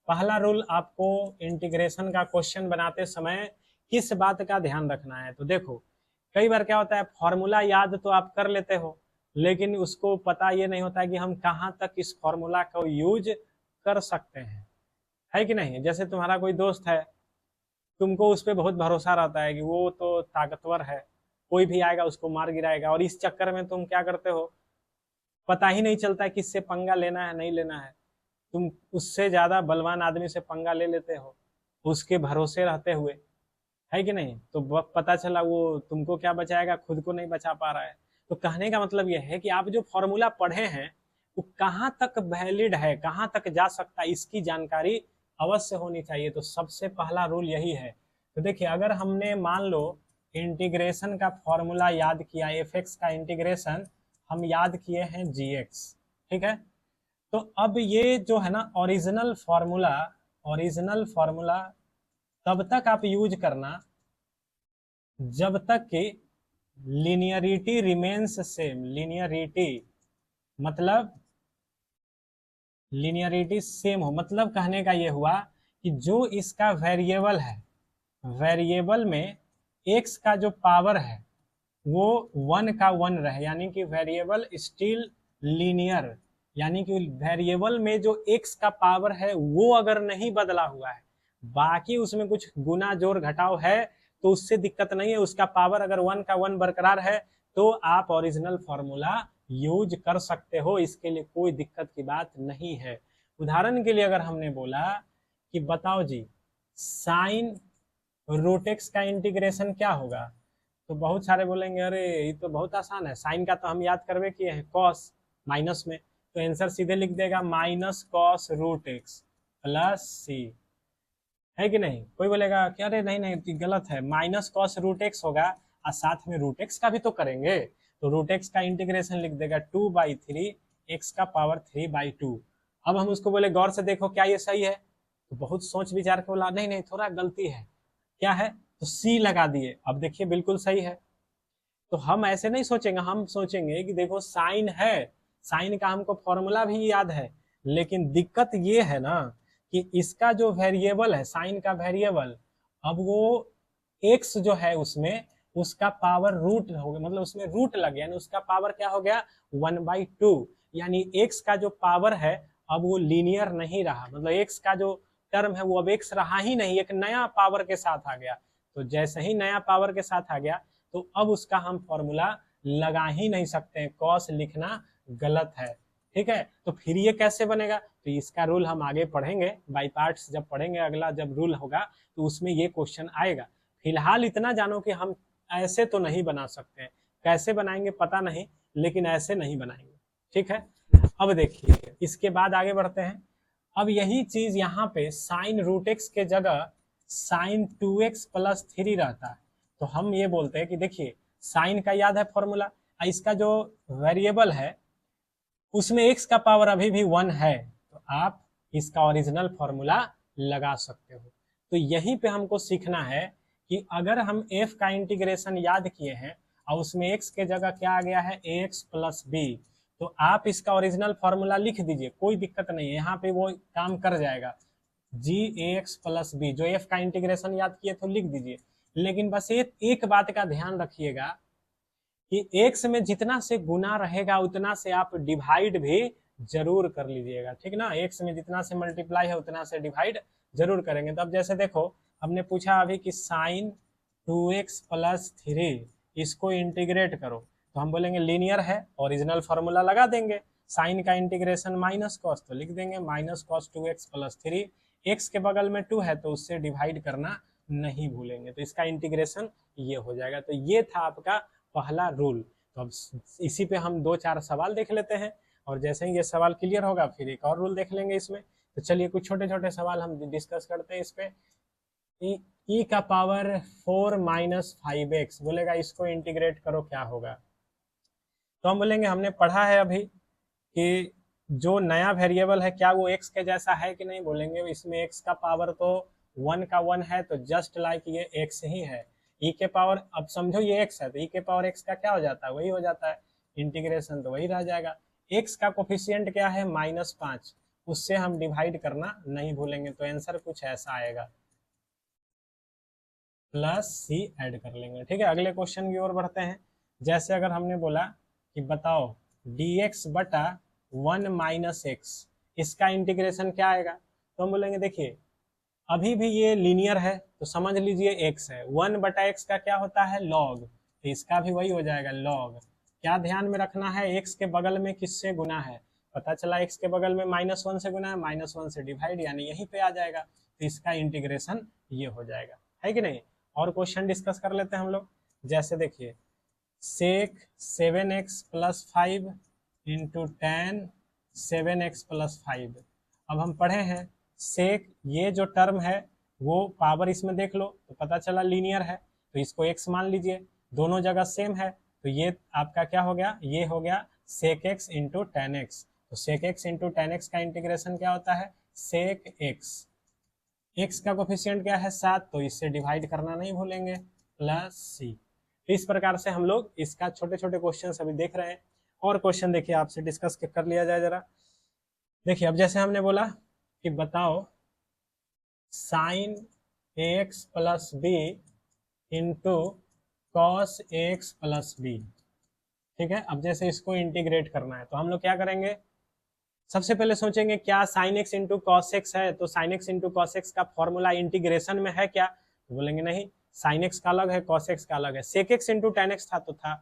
पहला रूल, आपको इंटीग्रेशन का क्वेश्चन बनाते समय किस बात का ध्यान रखना है। तो देखो कई बार क्या होता है, फॉर्मूला याद तो आप कर लेते हो लेकिन उसको पता ये नहीं होता है कि हम कहाँ तक इस फॉर्मूला को यूज कर सकते हैं, है कि नहीं। जैसे तुम्हारा कोई दोस्त है, तुमको उस पर बहुत भरोसा रहता है कि वो तो ताकतवर है, कोई भी आएगा उसको मार गिराएगा, और इस चक्कर में तुम क्या करते हो, पता ही नहीं चलता है किससे पंगा लेना है नहीं लेना है। तुम उससे ज्यादा बलवान आदमी से पंगा ले लेते हो उसके भरोसे रहते हुए, है कि नहीं। तो पता चला वो तुमको क्या बचाएगा, खुद को नहीं बचा पा रहा है। तो कहने का मतलब यह है कि आप जो फॉर्मूला पढ़े हैं वो कहाँ तक वैलिड है, कहाँ तक जा सकता है, इसकी जानकारी अवश्य होनी चाहिए। तो सबसे पहला रूल यही है। तो देखिए अगर हमने मान लो इंटीग्रेशन का फॉर्मूला याद किया, f(x) का इंटीग्रेशन हम याद किए हैं gx, ठीक है। तो अब ये जो है ना ओरिजिनल फॉर्मूला तब तक आप यूज करना जब तक कि लिनियरिटी रिमेन्स सेम। लिनियरिटी मतलब लिनियरिटी सेम हो, मतलब कहने का ये हुआ कि जो इसका वेरिएबल है, वेरिएबल में x का जो पावर है वो 1 का 1 रहे, यानी कि वेरिएबल स्टिल लीनियर, यानी कि वेरिएबल में जो x का पावर है वो अगर नहीं बदला हुआ है, बाकी उसमें कुछ गुना जोड़ घटाव है तो उससे दिक्कत नहीं है। उसका पावर अगर 1 का 1 बरकरार है तो आप ओरिजिनल फॉर्मूला यूज कर सकते हो, इसके लिए कोई दिक्कत की बात नहीं है। उदाहरण के लिए अगर हमने बोला कि बताओ जी साइन √x का इंटीग्रेशन क्या होगा, तो बहुत सारे बोलेंगे अरे ये तो बहुत आसान है, साइन का तो हम याद करवे किए हैं, कॉस माइनस में, तो आंसर सीधे लिख देगा माइनस कॉस √x प्लस सी, है कि नहीं। कोई बोलेगा कि अरे नहीं नहीं गलत है, माइनस कॉस √x होगा और साथ में √x का भी तो करेंगे, तो √x का इंटीग्रेशन लिख देगा 2/3 x का पावर 3/2। अब हम उसको बोले गौर से देखो क्या ये सही है, तो बहुत सोच विचार के बोला नहीं नहीं थोड़ा गलती है, क्या है, तो सी लगा दिए। अब देखिए बिल्कुल सही है। तो हम ऐसे नहीं सोचेंगे, हम सोचेंगे कि देखो साइन है, साइन का हमको फॉर्मूला भी याद है, लेकिन दिक्कत ये है ना कि इसका जो वेरिएबल है, साइन का वेरिएबल, अब वो x जो है उसमें उसका पावर रूट हो गया, मतलब उसमें रूट लग गया, यानी उसका पावर क्या हो गया 1/2, यानी x का जो पावर है अब वो लीनियर नहीं रहा, मतलब x का जो टर्म है वो अब x रहा ही नहीं, एक नया पावर के साथ आ गया। तो जैसे ही नया पावर के साथ आ गया तो अब उसका हम फॉर्मूला लगा ही नहीं सकते हैं, कॉस लिखना गलत है। ठीक है, तो फिर ये कैसे बनेगा, तो इसका रूल हम आगे पढ़ेंगे, बाय पार्ट्स जब पढ़ेंगे, अगला जब रूल होगा तो उसमें ये क्वेश्चन आएगा। फिलहाल इतना जानो कि हम ऐसे तो नहीं बना सकते हैं, कैसे बनाएंगे पता नहीं, लेकिन ऐसे नहीं बनाएंगे। ठीक है, अब देखिए इसके बाद आगे बढ़ते हैं। अब यही चीज यहाँ पे साइन रूट एक्स के जगह साइन 2x प्लस 3 रहता है, तो हम ये बोलते हैं कि देखिए साइन का याद है फॉर्मूला, इसका जो वेरिएबल है उसमें x का पावर अभी भी 1 है, तो आप इसका ओरिजिनल फॉर्मूला लगा सकते हो। तो यहीं पे हमको सीखना है कि अगर हम f का इंटीग्रेशन याद किए हैं और उसमें x के जगह क्या आ गया है ax प्लस b, तो आप इसका ओरिजिनल फॉर्मूला लिख दीजिए, कोई दिक्कत नहीं है, यहाँ पे वो काम कर जाएगा। जी ax प्लस बी, जो f का इंटीग्रेशन याद किए तो लिख दीजिए, लेकिन बस एक बात का ध्यान रखिएगा कि x में जितना से गुना रहेगा उतना से आप डिवाइड भी जरूर कर लीजिएगा। ठीक ना, x में जितना से मल्टीप्लाई है उतना से डिवाइड जरूर करेंगे। तो अब जैसे देखो हमने पूछा अभी कि साइन 2x प्लस 3 इसको इंटीग्रेट करो, तो हम बोलेंगे लीनियर है, ओरिजिनल फॉर्मूला लगा देंगे, साइन का इंटीग्रेशन माइनस कॉस, तो लिख देंगे minus cos 2x plus 3, x के बगल में 2 है तो उससे डिवाइड करना नहीं भूलेंगे, तो इसका इंटीग्रेशन ये हो जाएगा। तो ये था आपका पहला रूल। तो अब इसी पे हम 2-4 सवाल देख लेते हैं, और जैसे ही ये सवाल क्लियर होगा फिर एक और रूल देख लेंगे इसमें। तो चलिए कुछ छोटे छोटे सवाल हम डिस्कस करते हैं इस पे। e का पावर 4 माइनस 5x बोलेगा इसको इंटीग्रेट करो क्या होगा, तो हम बोलेंगे हमने पढ़ा है अभी कि जो नया वेरिएबल है क्या वो x के जैसा है कि नहीं, बोलेंगे इसमें x का पावर तो 1 का 1 है, तो जस्ट लाइक ये x ही है। e के पावर, अब समझो ये x है तो e के पावर x का क्या हो जाता है, वही हो जाता है, इंटीग्रेशन तो वही रह जाएगा। x का कोफिशिएंट क्या है -5, उससे हम डिवाइड करना नहीं भूलेंगे, तो आंसर कुछ ऐसा आएगा, प्लस सी ऐड कर लेंगे। ठीक है, अगले क्वेश्चन की ओर बढ़ते हैं। जैसे अगर हमने बोला कि बताओ dx बटा 1 माइनस एक्स, इसका इंटीग्रेशन क्या आएगा, तो हम बोलेंगे देखिए अभी भी ये लीनियर है तो समझ लीजिए x है, 1 बटा एक्स का क्या होता है लॉग, तो इसका भी वही हो जाएगा लॉग। क्या ध्यान में रखना है, x के बगल में किससे गुना है, पता चला x के बगल में -1 से गुना है, -1 से डिवाइड, यानी यहीं पे आ जाएगा, तो इसका इंटीग्रेशन ये हो जाएगा, है कि नहीं। और क्वेश्चन डिस्कस कर लेते हैं हम लोग। जैसे देखिए सेक 7x plus 5 into ten 7x plus 5, अब हम पढ़े हैं सेक, ये जो टर्म है वो पावर इसमें देख लो तो पता चला लीनियर है, तो इसको x मान लीजिए, दोनों जगह सेम है, तो ये आपका क्या हो गया, ये हो गया सेक x इंटू टेन एक्स, तो सेक x इंटू टेन एक्स का इंटीग्रेशन क्या होता है सेक x का कोफिशिएंट क्या है 7, तो इससे डिवाइड करना नहीं भूलेंगे, प्लस सी। इस प्रकार से हम लोग इसका छोटे छोटे क्वेश्चन अभी देख रहे हैं। और क्वेश्चन देखिए आपसे डिस्कस कर लिया जाए जरा। देखिए अब जैसे हमने बोला कि बताओ sine ax plus b into cos ax plus b. ठीक है, अब जैसे इसको इंटीग्रेट करना है तो हम लोग क्या करेंगे, सबसे पहले सोचेंगे क्या sign x into cos x है, तो sign x into cos x का फॉर्मूला इंटीग्रेशन में है क्या, तो बोलेंगे नहीं, साइन एक्स का अलग है कॉस एक्स का अलग है, sec x into tan x था तो था।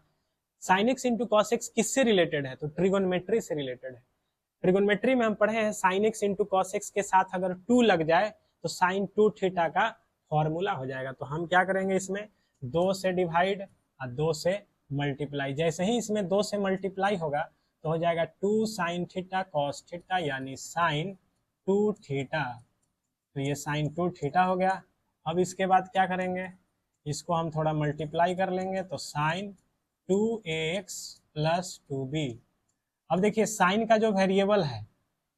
Sine x into cos x किससे रिलेटेड है, तो ट्रिगोनोमेट्री से रिलेटेड है। ट्रिगोनोमेट्री में हम पढ़े हैं sign x into cos x के साथ अगर 2 लग जाए तो साइन 2 थीटा का फॉर्मूला हो जाएगा। तो हम क्या करेंगे, इसमें 2 से डिवाइड और 2 से मल्टीप्लाई, जैसे ही इसमें 2 से मल्टीप्लाई होगा तो हो जाएगा 2 साइन थीटा कॉस थीटा, यानी साइन 2 थीटा, तो ये साइन 2 थीटा हो गया। अब इसके बाद क्या करेंगे, इसको हम थोड़ा मल्टीप्लाई कर लेंगे तो साइन 2ax प्लस 2b। अब देखिए साइन का जो वेरिएबल है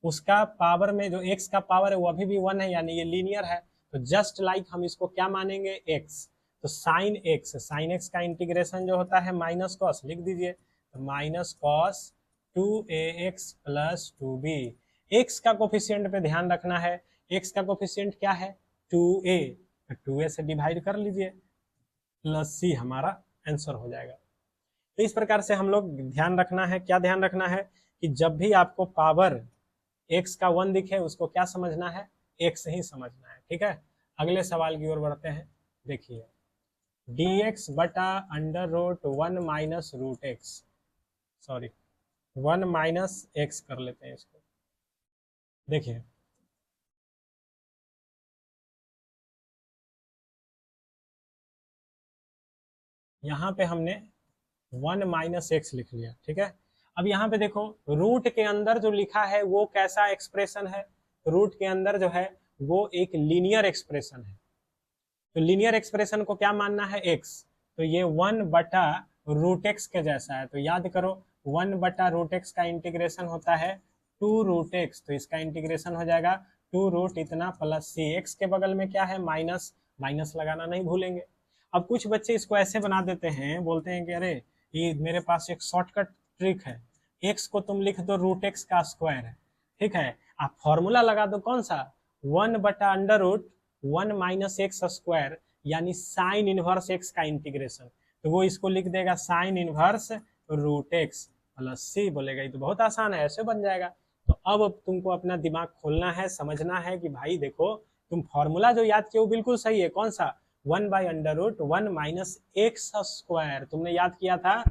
उसका पावर में जो x का पावर है वो अभी भी 1 है, यानी ये लीनियर है, तो जस्ट लाइक हम इसको क्या मानेंगे x, तो साइन x का इंटीग्रेशन जो होता है माइनस कॉस, लिख दीजिए, तो minus cos 2ax plus 2b। x का कोफिशिएंट पे ध्यान रखना है, x का कोफिशिएंट क्या है 2a, तो 2a से डिवाइड कर लीजिए, प्लस c हमारा आंसर हो जाएगा। तो इस प्रकार से हम लोग ध्यान रखना है, क्या ध्यान रखना है कि जब भी आपको पावर x का 1 दिखे उसको क्या समझना है, x ही समझना है। ठीक है, अगले सवाल की ओर बढ़ते हैं। देखिए डी एक्स बटा under root 1 minus root x, sorry 1 minus x कर लेते हैं इसको। देखिए यहाँ पे हमने 1 माइनस एक्स लिख लिया, ठीक है। अब यहाँ पे देखो रूट के अंदर जो लिखा है वो कैसा एक्सप्रेशन है, रूट के अंदर जो है वो एक लीनियर एक्सप्रेशन है। तो लीनियर एक्सप्रेशन को क्या मानना है, एक्स, तो ये 1 बटा रूट एक्स के जैसा है। तो याद करो 1 बटा रूट एक्स का इंटीग्रेशन होता है 2 रूट एक्स, तो इसका इंटीग्रेशन हो जाएगा 2 रूट इतना प्लस सी। एक्स के बगल में क्या है, माइनस, माइनस लगाना नहीं भूलेंगे। अब कुछ बच्चे इसको ऐसे बना देते हैं, बोलते हैं कि अरे ये मेरे पास एक शॉर्टकट ट्रिक है, एक्स को तुम लिख दो रूट एक्स का स्क्वायर है, ठीक है। आप फॉर्मूला लगा दो, कौन सा, 1 बटा under root 1 minus x square, यानी साइन इनवर्स एक्स का इंटीग्रेशन। तो वो इसको लिख देगा sine inverse root x plus c, बोलेगा ये तो बहुत आसान है, ऐसे बन जाएगा। तो अब तुमको अपना दिमाग खोलना है, समझना है कि भाई देखो तुम फॉर्मूला जो याद किए वो बिल्कुल सही है, कौन सा, 1 by under root 1 minus x square, तुमने याद किया था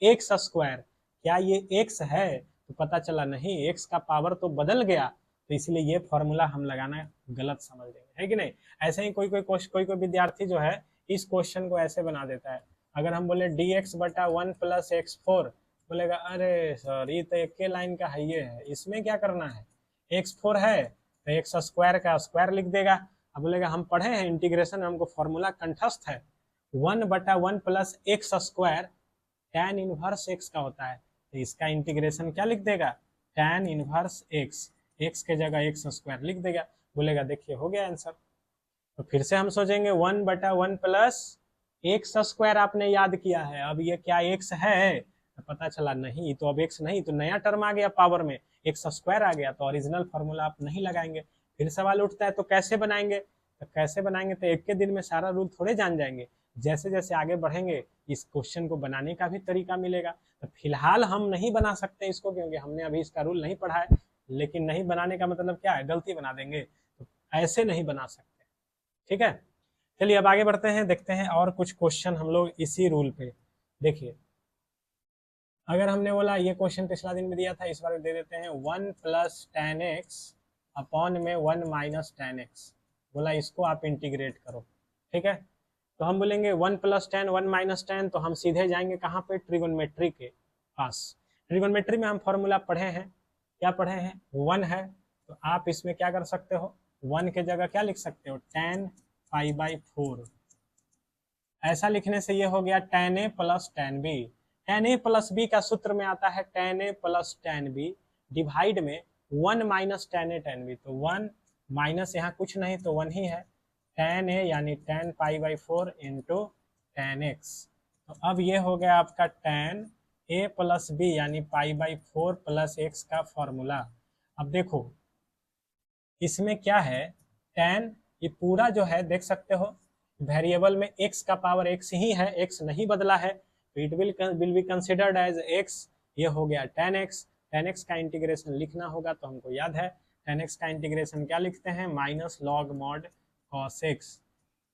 एक्स स्क्वायर, क्या ये एक्स है, तो पता चला नहीं, एक्स का पावर तो बदल गया, तो इसलिए ये फॉर्मूला हम लगाना गलत समझ देंगे, है कि नहीं। ऐसे ही कोई विद्यार्थी जो है इस क्वेश्चन को ऐसे बना देता है, अगर हम बोले डी एक्स बटा 1 प्लस एक्स 4, बोलेगा अरे सर ये तो एक के लाइन का है, ये है, इसमें क्या करना है, x4 है तो एक्स स्क्वायर का स्क्वायर लिख देगा। अब बोलेगा हम पढ़े हैं इंटीग्रेशन, हमको फॉर्मूला कंठस्थ है, 1 बटा 1 plus x square tan inverse x का होता है, तो इसका इंटीग्रेशन क्या लिख देगा, tan इनवर्स एक्स, एक्स के जगह एक्स स्क्वायर लिख देगा। बोलेगा देखिए हो गया आंसर। तो फिर से हम सोचेंगे 1 बटा 1 प्लस एक्स स्क्वायर आपने याद किया है, अब ये क्या एक्स है, तो पता चला नहीं, तो अब एक्स नहीं, तो नया टर्म आ गया पावर में, एक्स स्क्वायर आ गया, तो ओरिजिनल फार्मूला आप नहीं लगाएंगे। फिर सवाल उठता है तो कैसे बनाएंगे, तो कैसे बनाएंगे, तो एक के दिन में सारा रूल थोड़े जान जाएंगे, जैसे जैसे आगे बढ़ेंगे इस क्वेश्चन को बनाने का भी तरीका मिलेगा। तो फिलहाल हम नहीं बना सकते इसको, क्योंकि हमने अभी इसका रूल नहीं पढ़ा है, लेकिन नहीं बनाने का मतलब क्या है, गलती बना देंगे, तो ऐसे नहीं बना सकते, ठीक है। चलिए अब आगे बढ़ते हैं, देखते हैं और कुछ क्वेश्चन हम लोग इसी रूल पे। देखिए अगर हमने बोला ये क्वेश्चन पिछला दिन में दिया था, इस बार दे देते हैं 1 प्लस टेन एक्स अपॉन में 1 माइनस टेन एक्स, बोला इसको आप इंटीग्रेट करो, ठीक है। तो हम बोलेंगे 1 प्लस टेन 1 माइनस टेन, तो हम सीधे जाएंगे कहाँ पे, ट्रिगोनोमेट्री के पास। ट्रिगोनोमेट्री में हम फॉर्मूला पढ़े हैं, क्या पढ़े हैं, 1 है, तो आप इसमें क्या कर सकते हो, 1 के जगह क्या लिख सकते हो, टेन पाई बाई 4, ऐसा लिखने से ये हो गया टेन ए प्लस टेन बी। टेन ए प्लस बी का सूत्र में आता है टेन ए प्लस टेन बी डिवाइड में 1 माइनस टेन ए टेन बी, तो 1 माइनस यहाँ कुछ नहीं तो 1 ही है, टेन ए यानी ten pi by 4 into tan x. तो अब ये हो गया आपका टेन ए प्लस बी यानी पाई बाई 4 प्लस एक्स का फॉर्मूला। अब देखो इसमें क्या है, टेन, ये पूरा जो है देख सकते हो वेरिएबल में x का पावर x ही है, x नहीं बदला है, तो it will be considered as x। ये हो गया tan x, tan x का इंटीग्रेशन लिखना होगा, तो हमको याद है tan x का इंटीग्रेशन क्या लिखते हैं, minus log mod cos x।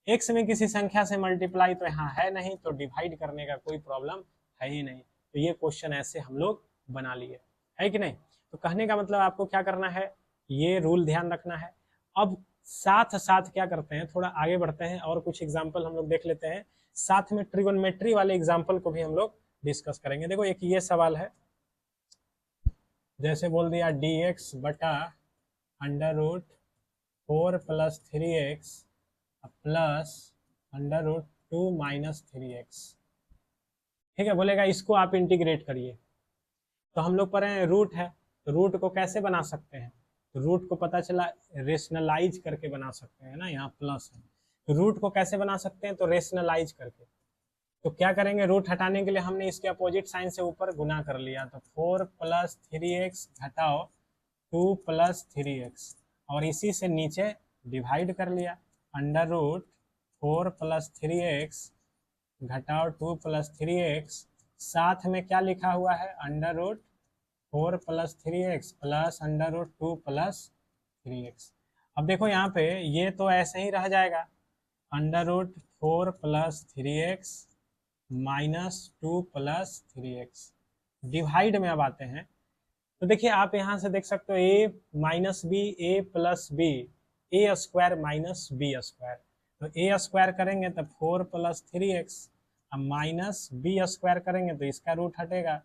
x में किसी संख्या से मल्टीप्लाई तो यहाँ है नहीं, तो डिवाइड करने का कोई प्रॉब्लम है ही नहीं, तो ये क्वेश्चन ऐसे हम लोग बना लिए, है कि नहीं। तो कहने का मतलब आपको क्या करना है, ये रूल ध्यान रखना है। अब साथ साथ क्या करते हैं, थोड़ा आगे बढ़ते हैं और कुछ एग्जाम्पल हम लोग देख लेते हैं, साथ में ट्रिगोनोमेट्री वाले एग्जाम्पल को भी हम लोग डिस्कस करेंगे। देखो एक ये सवाल है, जैसे बोल दिया डी एक्स बटा under root 4 plus 3x plus under root 2 minus 3x, ठीक है। बोलेगा इसको आप इंटीग्रेट करिए, तो हम लोग पढ़े हैं रूट है, तो रूट को कैसे बना सकते हैं, तो रूट को पता चला रेशनलाइज करके बना सकते हैं ना, यहाँ प्लस है, तो रूट को कैसे बना सकते हैं, तो रेशनलाइज करके। तो क्या करेंगे, रूट हटाने के लिए हमने इसके अपोजिट साइन से ऊपर गुना कर लिया, तो 4 प्लस 3x घटाओ 2 प्लस 3x, और इसी से नीचे डिवाइड कर लिया, अंडर रूट 4 प्लस 3x घटाओ 2 प्लस 3x, साथ में क्या लिखा हुआ है, under root 4 plus 3x plus under root 2 plus 3x। अब देखो यहाँ पे ये तो ऐसे ही रह जाएगा, under root 4 plus 3x minus 2 plus 3x। Divide में अब आते हैं तो देखिए आप यहाँ से देख सकते हो a minus b, a plus b, a square minus b square. तो ए स्क्वायर करेंगे तो 4 प्लस 3x, अब माइनस बी स्क्वायर करेंगे तो इसका रूट हटेगा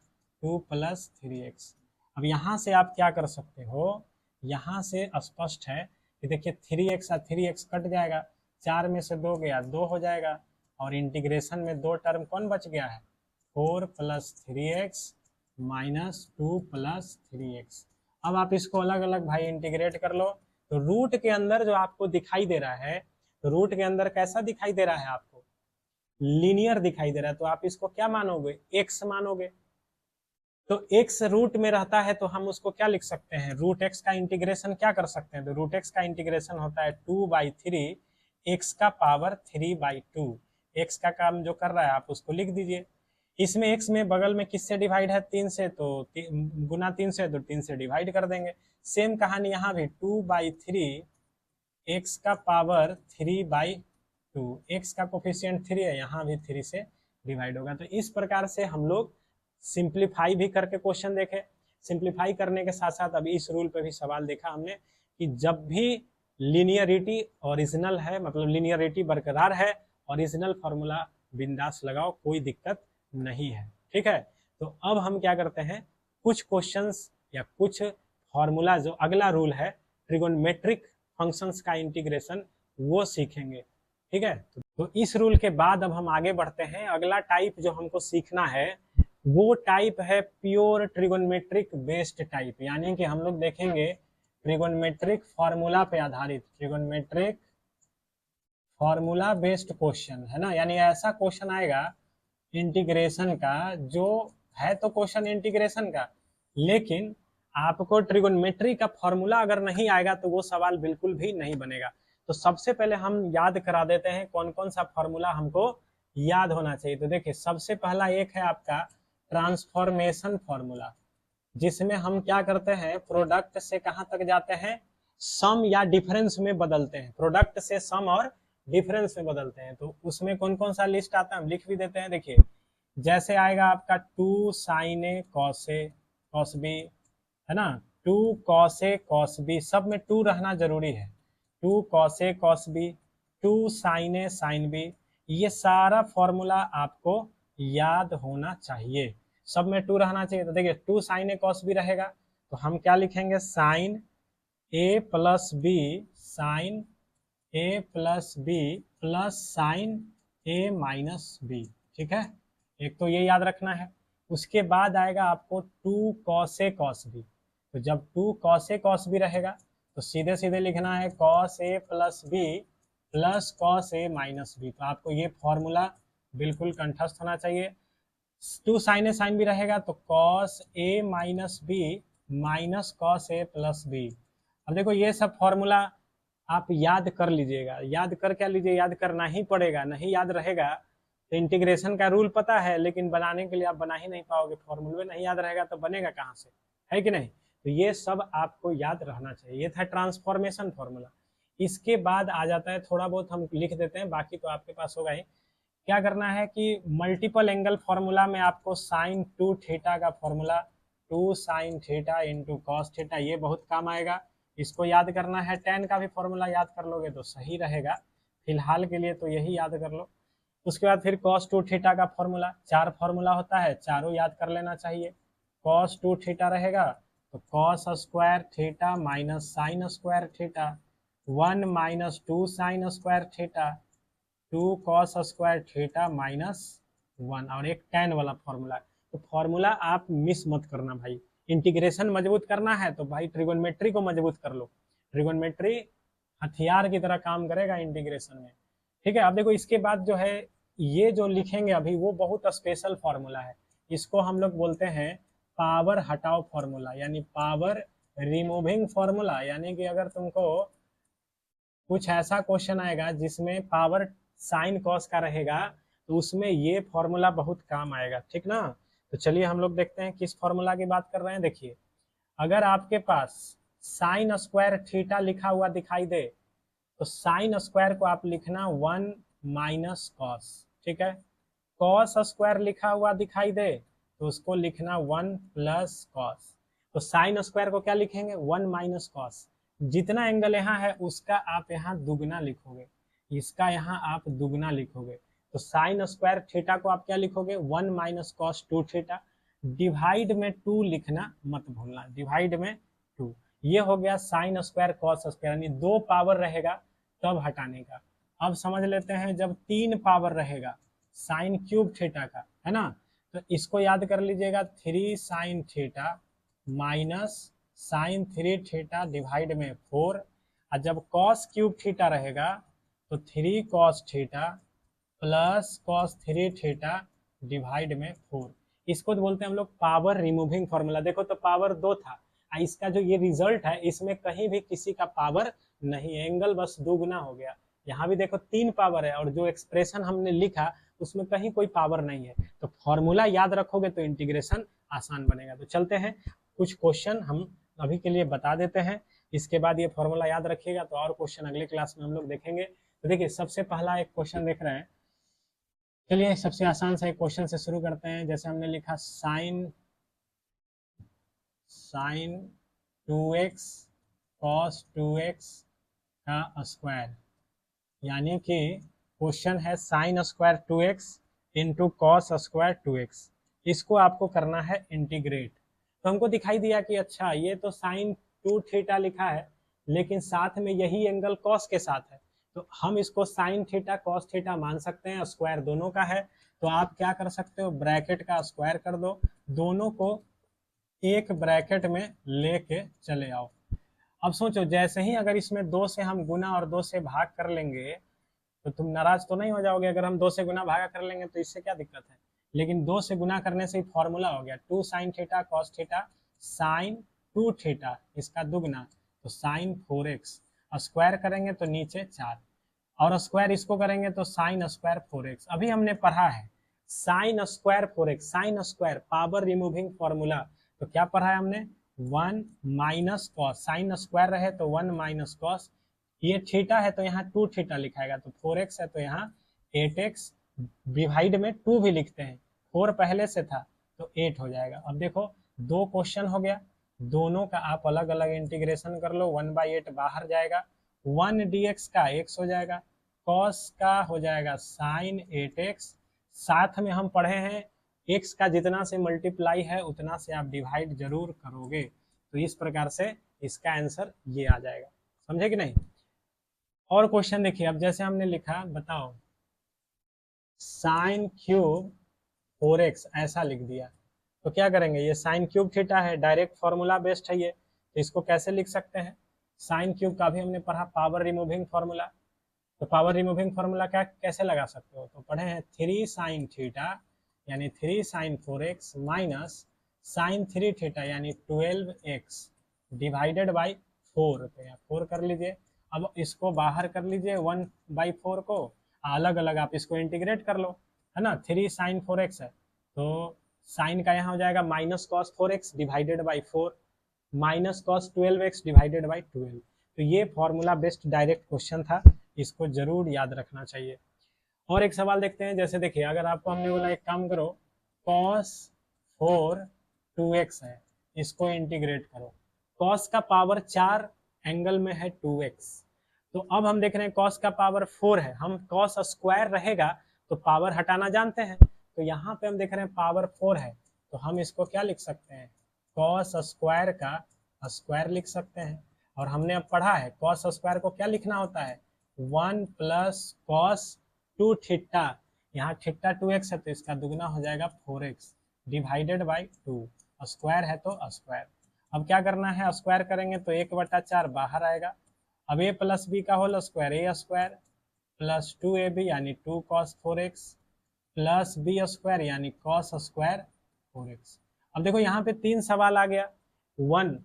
2 प्लस 3x। अब यहाँ से आप क्या कर सकते हो, यहाँ से स्पष्ट है कि देखिए 3x और 3x कट जाएगा, 4 में से 2 गया 2 हो जाएगा, और इंटीग्रेशन में 2 टर्म कौन बच गया है, 4 plus 3x minus 2 plus 3x। अब आप इसको अलग अलग भाई इंटीग्रेट कर लो, तो रूट के अंदर जो आपको दिखाई दे रहा है, तो रूट के अंदर कैसा दिखाई दे रहा है आपको, लीनियर दिखाई दे रहा है, तो आप इसको क्या मानोगे, x मानोगे। तो x रूट में रहता है तो हम उसको क्या लिख सकते हैं, रूट x का इंटीग्रेशन क्या कर सकते हैं, तो रूट x का इंटीग्रेशन होता है 2/3 x का पावर 3/2। x का काम जो कर रहा है आप उसको लिख दीजिए। इसमें x में बगल में किससे डिवाइड है, 3 से, तो गुना 3 से, तो 3 से डिवाइड कर देंगे। सेम कहानी यहाँ भी 2/3 x का पावर 3/2, x का कोफिशिएंट 3 है, यहाँ भी 3 से डिवाइड होगा। तो इस प्रकार से हम लोग सिंप्लीफाई भी करके क्वेश्चन देखे। सिंप्लीफाई करने के साथ साथ अभी इस रूल पे भी सवाल देखा हमने कि जब भी लीनियरिटी ओरिजिनल है, मतलब लीनियरिटी बरकरार है, ओरिजिनल फार्मूला बिंदास लगाओ, कोई दिक्कत नहीं है। ठीक है, तो अब हम क्या करते हैं, कुछ क्वेश्चंस या कुछ फार्मूला, जो अगला रूल है ट्रिगोनोमेट्रिक फंक्शंस का इंटीग्रेशन, वो सीखेंगे। ठीक है, तो इस रूल के बाद अब हम आगे बढ़ते हैं। अगला टाइप जो हमको सीखना है वो टाइप है प्योर ट्रिगोनोमेट्रिक बेस्ड टाइप, यानी कि हम लोग देखेंगे ट्रिगोनोमेट्रिक फॉर्मूला पे आधारित, ट्रिगोनोमेट्रिक फॉर्मूला बेस्ड क्वेश्चन, है ना। यानी ऐसा क्वेश्चन आएगा इंटीग्रेशन का, जो है तो क्वेश्चन इंटीग्रेशन का, लेकिन आपको ट्रिगोनोमेट्री का फॉर्मूला अगर नहीं आएगा तो वो सवाल बिल्कुल भी नहीं बनेगा। तो सबसे पहले हम याद करा देते हैं कौन कौन सा फॉर्मूला हमको याद होना चाहिए। तो देखिए सबसे पहला एक है आपका ट्रांसफॉर्मेशन फॉर्मूला, जिसमें हम क्या करते हैं, प्रोडक्ट से कहां तक जाते हैं, सम या डिफरेंस में बदलते हैं, प्रोडक्ट से सम और डिफरेंस में बदलते हैं। तो उसमें कौन कौन सा लिस्ट आता है हम लिख भी देते हैं। देखिए जैसे आएगा आपका 2 sin A cos A cos B, है ना, 2 cos A cos B, सब में 2 रहना जरूरी है, 2 cos A cos B, 2 sin A sin B, ये सारा फॉर्मूला आपको याद होना चाहिए, सब में 2 रहना चाहिए। तो देखिए 2 sin A cos B रहेगा तो हम क्या लिखेंगे, sin A plus B, sin A plus B plus sin A minus B। ठीक है, एक तो ये याद रखना है। उसके बाद आएगा आपको 2 cos A cos B, तो जब 2 cos A cos B रहेगा तो सीधे सीधे लिखना है cos A plus B plus cos A minus B। तो आपको ये फॉर्मूला बिल्कुल कंठस्थ होना चाहिए। 2 sin A sin B रहेगा तो cos A minus B minus cos A plus B। अब देखो ये सब फॉर्मूला आप याद कर लीजिएगा, याद कर क्या लीजिए, याद करना ही पड़ेगा, नहीं याद रहेगा तो इंटीग्रेशन का रूल पता है लेकिन बनाने के लिए आप बना ही नहीं पाओगे, फॉर्मूले नहीं याद रहेगा तो बनेगा कहाँ से, है कि नहीं। तो ये सब आपको याद रहना चाहिए। ये था ट्रांसफॉर्मेशन फॉर्मूला। इसके बाद आ जाता है, थोड़ा बहुत हम लिख देते हैं, बाकी तो आपके पास होगा ही। क्या करना है कि मल्टीपल एंगल फॉर्मूला में आपको साइन 2 थीटा का formula, 2 sin theta into cos theta, ये बहुत काम आएगा, इसको याद करना है। tan का भी फॉर्मूला याद कर लोगे तो सही रहेगा, फिलहाल के लिए तो यही याद कर लो। उसके बाद फिर cos 2 थीटा का फॉर्मूला, 4 फॉर्मूला होता है, चारों याद कर लेना चाहिए। cos 2 थीटा रहेगा तो cos square theta minus sine square theta, 1 minus 2 sine square theta, 2 cos square theta minus 1, और एक tan वाला फॉर्मूला। तो फॉर्मूला आप मिस मत करना भाई, इंटीग्रेशन मजबूत करना है तो भाई ट्रिगोनोमेट्री को मजबूत कर लो, ट्रिगोनोमेट्री हथियार की तरह काम करेगा इंटीग्रेशन में। ठीक है, अब देखो इसके बाद जो है ये जो लिखेंगे अभी वो बहुत स्पेशल फॉर्मूला है, इसको हम लोग बोलते हैं पावर हटाओ फॉर्मूला, यानी पावर रिमूविंग फॉर्मूला। यानी कि अगर तुमको कुछ ऐसा क्वेश्चन आएगा जिसमें पावर साइन कॉस का रहेगा तो उसमें ये फॉर्मूला बहुत काम आएगा, ठीक ना। तो चलिए हम लोग देखते हैं किस फॉर्मूला की बात कर रहे हैं। देखिए अगर आपके पास साइन स्क्वायर थीटा लिखा हुआ दिखाई दे तो साइन स्क्वायर को आप लिखना 1 माइनस कॉस, ठीक है। कॉस स्क्वायर लिखा हुआ दिखाई दे तो उसको लिखना 1 प्लस कॉस। तो साइन स्क्वायर को क्या लिखेंगे 1 माइनस कॉस। जितना एंगल यहाँ है उसका आप यहाँ दुगना लिखोगे, इसका यहाँ आप दुगना लिखोगे। तो साइन स्क्वायर थीटा को आप क्या लिखोगे 1 माइनस कॉस 2 थीटा। डिवाइड में 2 लिखना मत भूलना, डिवाइड में 2। ये हो गया साइन स्क्वायर कॉस स्क्वायर, यानी 2 पावर रहेगा तब हटाने का। अब समझ लेते हैं जब 3 पावर रहेगा साइन क्यूब थीटा का, है ना, तो इसको याद कर लीजिएगा 3 sine theta minus sine 3 theta divide में 4। और जब कॉस क्यूब थीटा रहेगा तो 3 cos theta plus cos 3 theta divide में 4। इसको तो बोलते हैं हम लोग पावर रिमूविंग फॉर्मूला। देखो तो पावर 2 था, इसका जो ये रिजल्ट है इसमें कहीं भी किसी का पावर नहीं है, एंगल बस दोगुना हो गया। यहाँ भी देखो 3 पावर है और जो एक्सप्रेशन हमने लिखा उसमें कहीं कोई पावर नहीं है। तो फॉर्मूला याद रखोगे तो इंटीग्रेशन आसान बनेगा। तो चलते हैं कुछ क्वेश्चन हम अभी के लिए बता देते हैं, इसके बाद ये फॉर्मूला याद रखिएगा तो और क्वेश्चन अगले क्लास में हम लोग देखेंगे। तो देखिए सबसे पहला एक क्वेश्चन देख रहे हैं, चलिए सबसे आसान सा एक क्वेश्चन से शुरू करते हैं। जैसे हमने लिखा साइन 2x cos 2x का स्क्वायर, यानी कि क्वेश्चन है sine square 2x into cos square 2x। इसको आपको करना है इंटीग्रेट। तो हमको दिखाई दिया कि अच्छा ये तो साइन 2 थीटा लिखा है लेकिन साथ में यही एंगल कॉस के साथ है, तो हम इसको साइन थीटा कॉस थीटा मान सकते हैं, स्क्वायर दोनों का है। तो आप क्या कर सकते हो ब्रैकेट का स्क्वायर कर दो, दोनों को एक ब्रैकेट में लेके चले आओ। अब सोचो जैसे ही अगर इसमें 2 से हम गुना और 2 से भाग कर लेंगे तो तुम नाराज तो नहीं हो जाओगे। अगर हम 2 से गुना भागा कर लेंगे तो इससे क्या दिक्कत है, लेकिन 2 से गुना करने से ही फॉर्मूला हो गया 2 sine theta cos theta sine 2 theta, इसका दुगना तो साइन 4x। स्क्वायर करेंगे तो नीचे 4 और स्क्वायर इसको करेंगे तो साइन स्क्वायर 4x। अभी हमने पढ़ा है sine square 4x, sine square power removing formula. तो क्या पढ़ा है हमने 1 माइनस कॉस, साइन स्क्वायर रहे तो 1 माइनस कॉस, ये थीटा है तो यहाँ 2 थीटा लिखाएगा, तो 4x है तो यहाँ 8x डिवाइड में 2 भी लिखते हैं, 4 पहले से था तो 8 हो जाएगा। अब देखो 2 क्वेश्चन हो गया, दोनों का आप अलग अलग इंटीग्रेशन कर लो, 1/8 बाहर जाएगा, 1 dx का x हो जाएगा, cos का हो जाएगा साइन 8x। साथ में हम पढ़े हैं x का जितना से मल्टीप्लाई है उतना से आप डिवाइड जरूर करोगे। तो इस प्रकार से इसका आंसर ये आ जाएगा, समझे कि नहीं। और क्वेश्चन देखिए, अब जैसे हमने लिखा बताओ साइन क्यूब 4x ऐसा लिख दिया, तो क्या करेंगे, ये साइन क्यूब थीटा है, डायरेक्ट फॉर्मूला बेस्ड है ये, तो इसको कैसे लिख सकते हैं, साइन क्यूब का भी हमने पढ़ा पावर रिमूविंग फॉर्मूला। तो पावर रिमूविंग फॉर्मूला क्या कैसे लगा सकते हो, तो पढ़े हैं 3 साइन थीटा यानी 3 sign 4x minus sine 3 theta यानी 12x डिवाइडेड बाई 4। तो यहाँ 4 कर लीजिए, अब इसको बाहर कर लीजिए 1/4 को, अलग अलग आप इसको इंटीग्रेट कर लो, है ना। 3 साइन 4x है तो साइन का यहाँ हो जाएगा minus cos 4x divided by 4 minus cos 12x divided by 12। तो ये फॉर्मूला बेस्ड डायरेक्ट क्वेश्चन था, इसको जरूर याद रखना चाहिए। और एक सवाल देखते हैं, जैसे देखिए अगर आपको हमने बोला एक काम करो cos 4 2x है, इसको इंटीग्रेट करो, cos का पावर 4 एंगल में है 2x। तो अब हम देख रहे हैं cos का पावर 4 है, हम cos स्क्वायर रहेगा तो पावर हटाना जानते हैं, तो यहाँ पे हम देख रहे हैं पावर 4 है तो हम इसको क्या लिख सकते हैं cos स्क्वायर का स्क्वायर लिख सकते हैं। और हमने अब पढ़ा है cos स्क्वायर को क्या लिखना होता है 1 प्लस cos 2 थीटा, यहाँ थीटा 2x है तो इसका दुगना हो जाएगा 4x डिवाइडेड बाई 2, स्क्वायर है तो स्क्वायर। अब क्या करना है, स्क्वायर करेंगे तो 1/4 बाहर आएगा, अब a प्लस बी का whole square a square plus 2ab यानी 2 cos 4x plus b square यानी cos स्क्वायर 4x। अब देखो यहाँ पे 3 सवाल आ गया, 1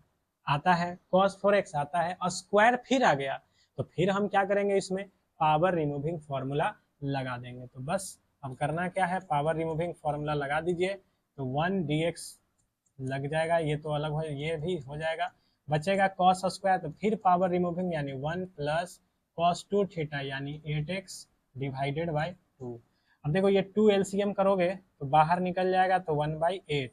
आता है cos 4x आता है, स्क्वायर फिर आ गया, तो फिर हम क्या करेंगे इसमें पावर रिमूविंग फॉर्मूला लगा देंगे। तो बस अब करना क्या है, पावर रिमूविंग फॉर्मूला लगा दीजिए, तो 1 dx लग जाएगा, ये तो अलग हो, ये भी हो जाएगा, बचेगा cos स्क्वायर, तो फिर पावर रिमूविंग यानी 1 प्लस cos 2 थीटा यानी 8x डिवाइडेड बाई 2। अब देखो ये 2 एलसीएम करोगे तो बाहर निकल जाएगा तो 1/8।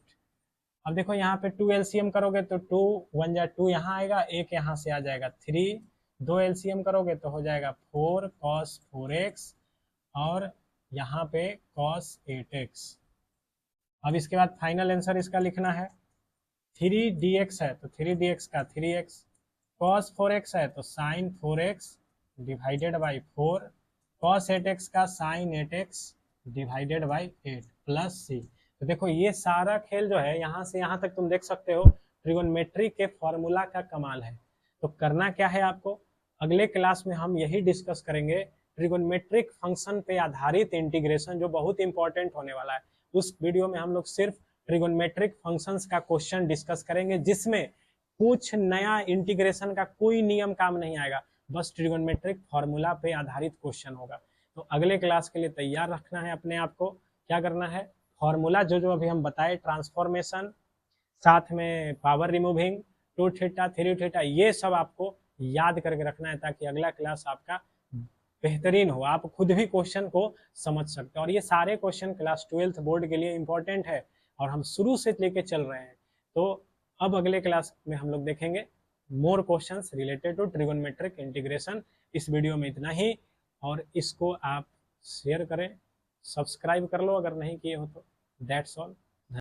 अब देखो यहाँ पे 2 एलसीएम करोगे तो 2 1 जा 2 यहाँ आएगा, एक यहाँ से आ जाएगा 3। 2 एलसीएम करोगे तो हो जाएगा 4 cos 4x और यहाँ पे cos 8x। अब इसके बाद फाइनल आंसर इसका लिखना है। 3 dx है तो 3 dx का 3x, cos 4x है तो sin 4x divided by 4, cos 8x का sin 8x divided by 8 plus c। तो देखो ये सारा खेल जो है यहाँ से यहाँ तक तुम देख सकते हो ट्रिगोनोमेट्री के फॉर्मूला का कमाल है। तो करना क्या है आपको, अगले क्लास में हम यही डिस्कस करेंगे ट्रिगोनोमेट्रिक फंक्शन पे आधारित इंटीग्रेशन, जो बहुत इंपॉर्टेंट होने वाला है। उस वीडियो में हम लोग सिर्फ ट्रिगोनोमेट्रिक फंक्शंस का क्वेश्चन डिस्कस करेंगे, जिसमें कुछ नया इंटीग्रेशन का कोई नियम काम नहीं आएगा, बस ट्रिगोनोमेट्रिक फॉर्मूला पे आधारित क्वेश्चन होगा। तो अगले क्लास के लिए तैयार रखना है अपने आप को। क्या करना है, फॉर्मूला जो जो अभी हम बताए, ट्रांसफॉर्मेशन, साथ में पावर रिमूविंग, 2 थीटा 3 थीटा, ये सब आपको याद करके रखना है ताकि अगला क्लास आपका बेहतरीन हो, आप खुद भी क्वेश्चन को समझ सकते हैं। और ये सारे क्वेश्चन क्लास 12th बोर्ड के लिए इंपॉर्टेंट है और हम शुरू से लेके चल रहे हैं। तो अब अगले क्लास में हम लोग देखेंगे more questions related to trigonometric integration. इस वीडियो में इतना ही, और इसको आप शेयर करें, सब्सक्राइब कर लो अगर नहीं किए हो तो। That's all.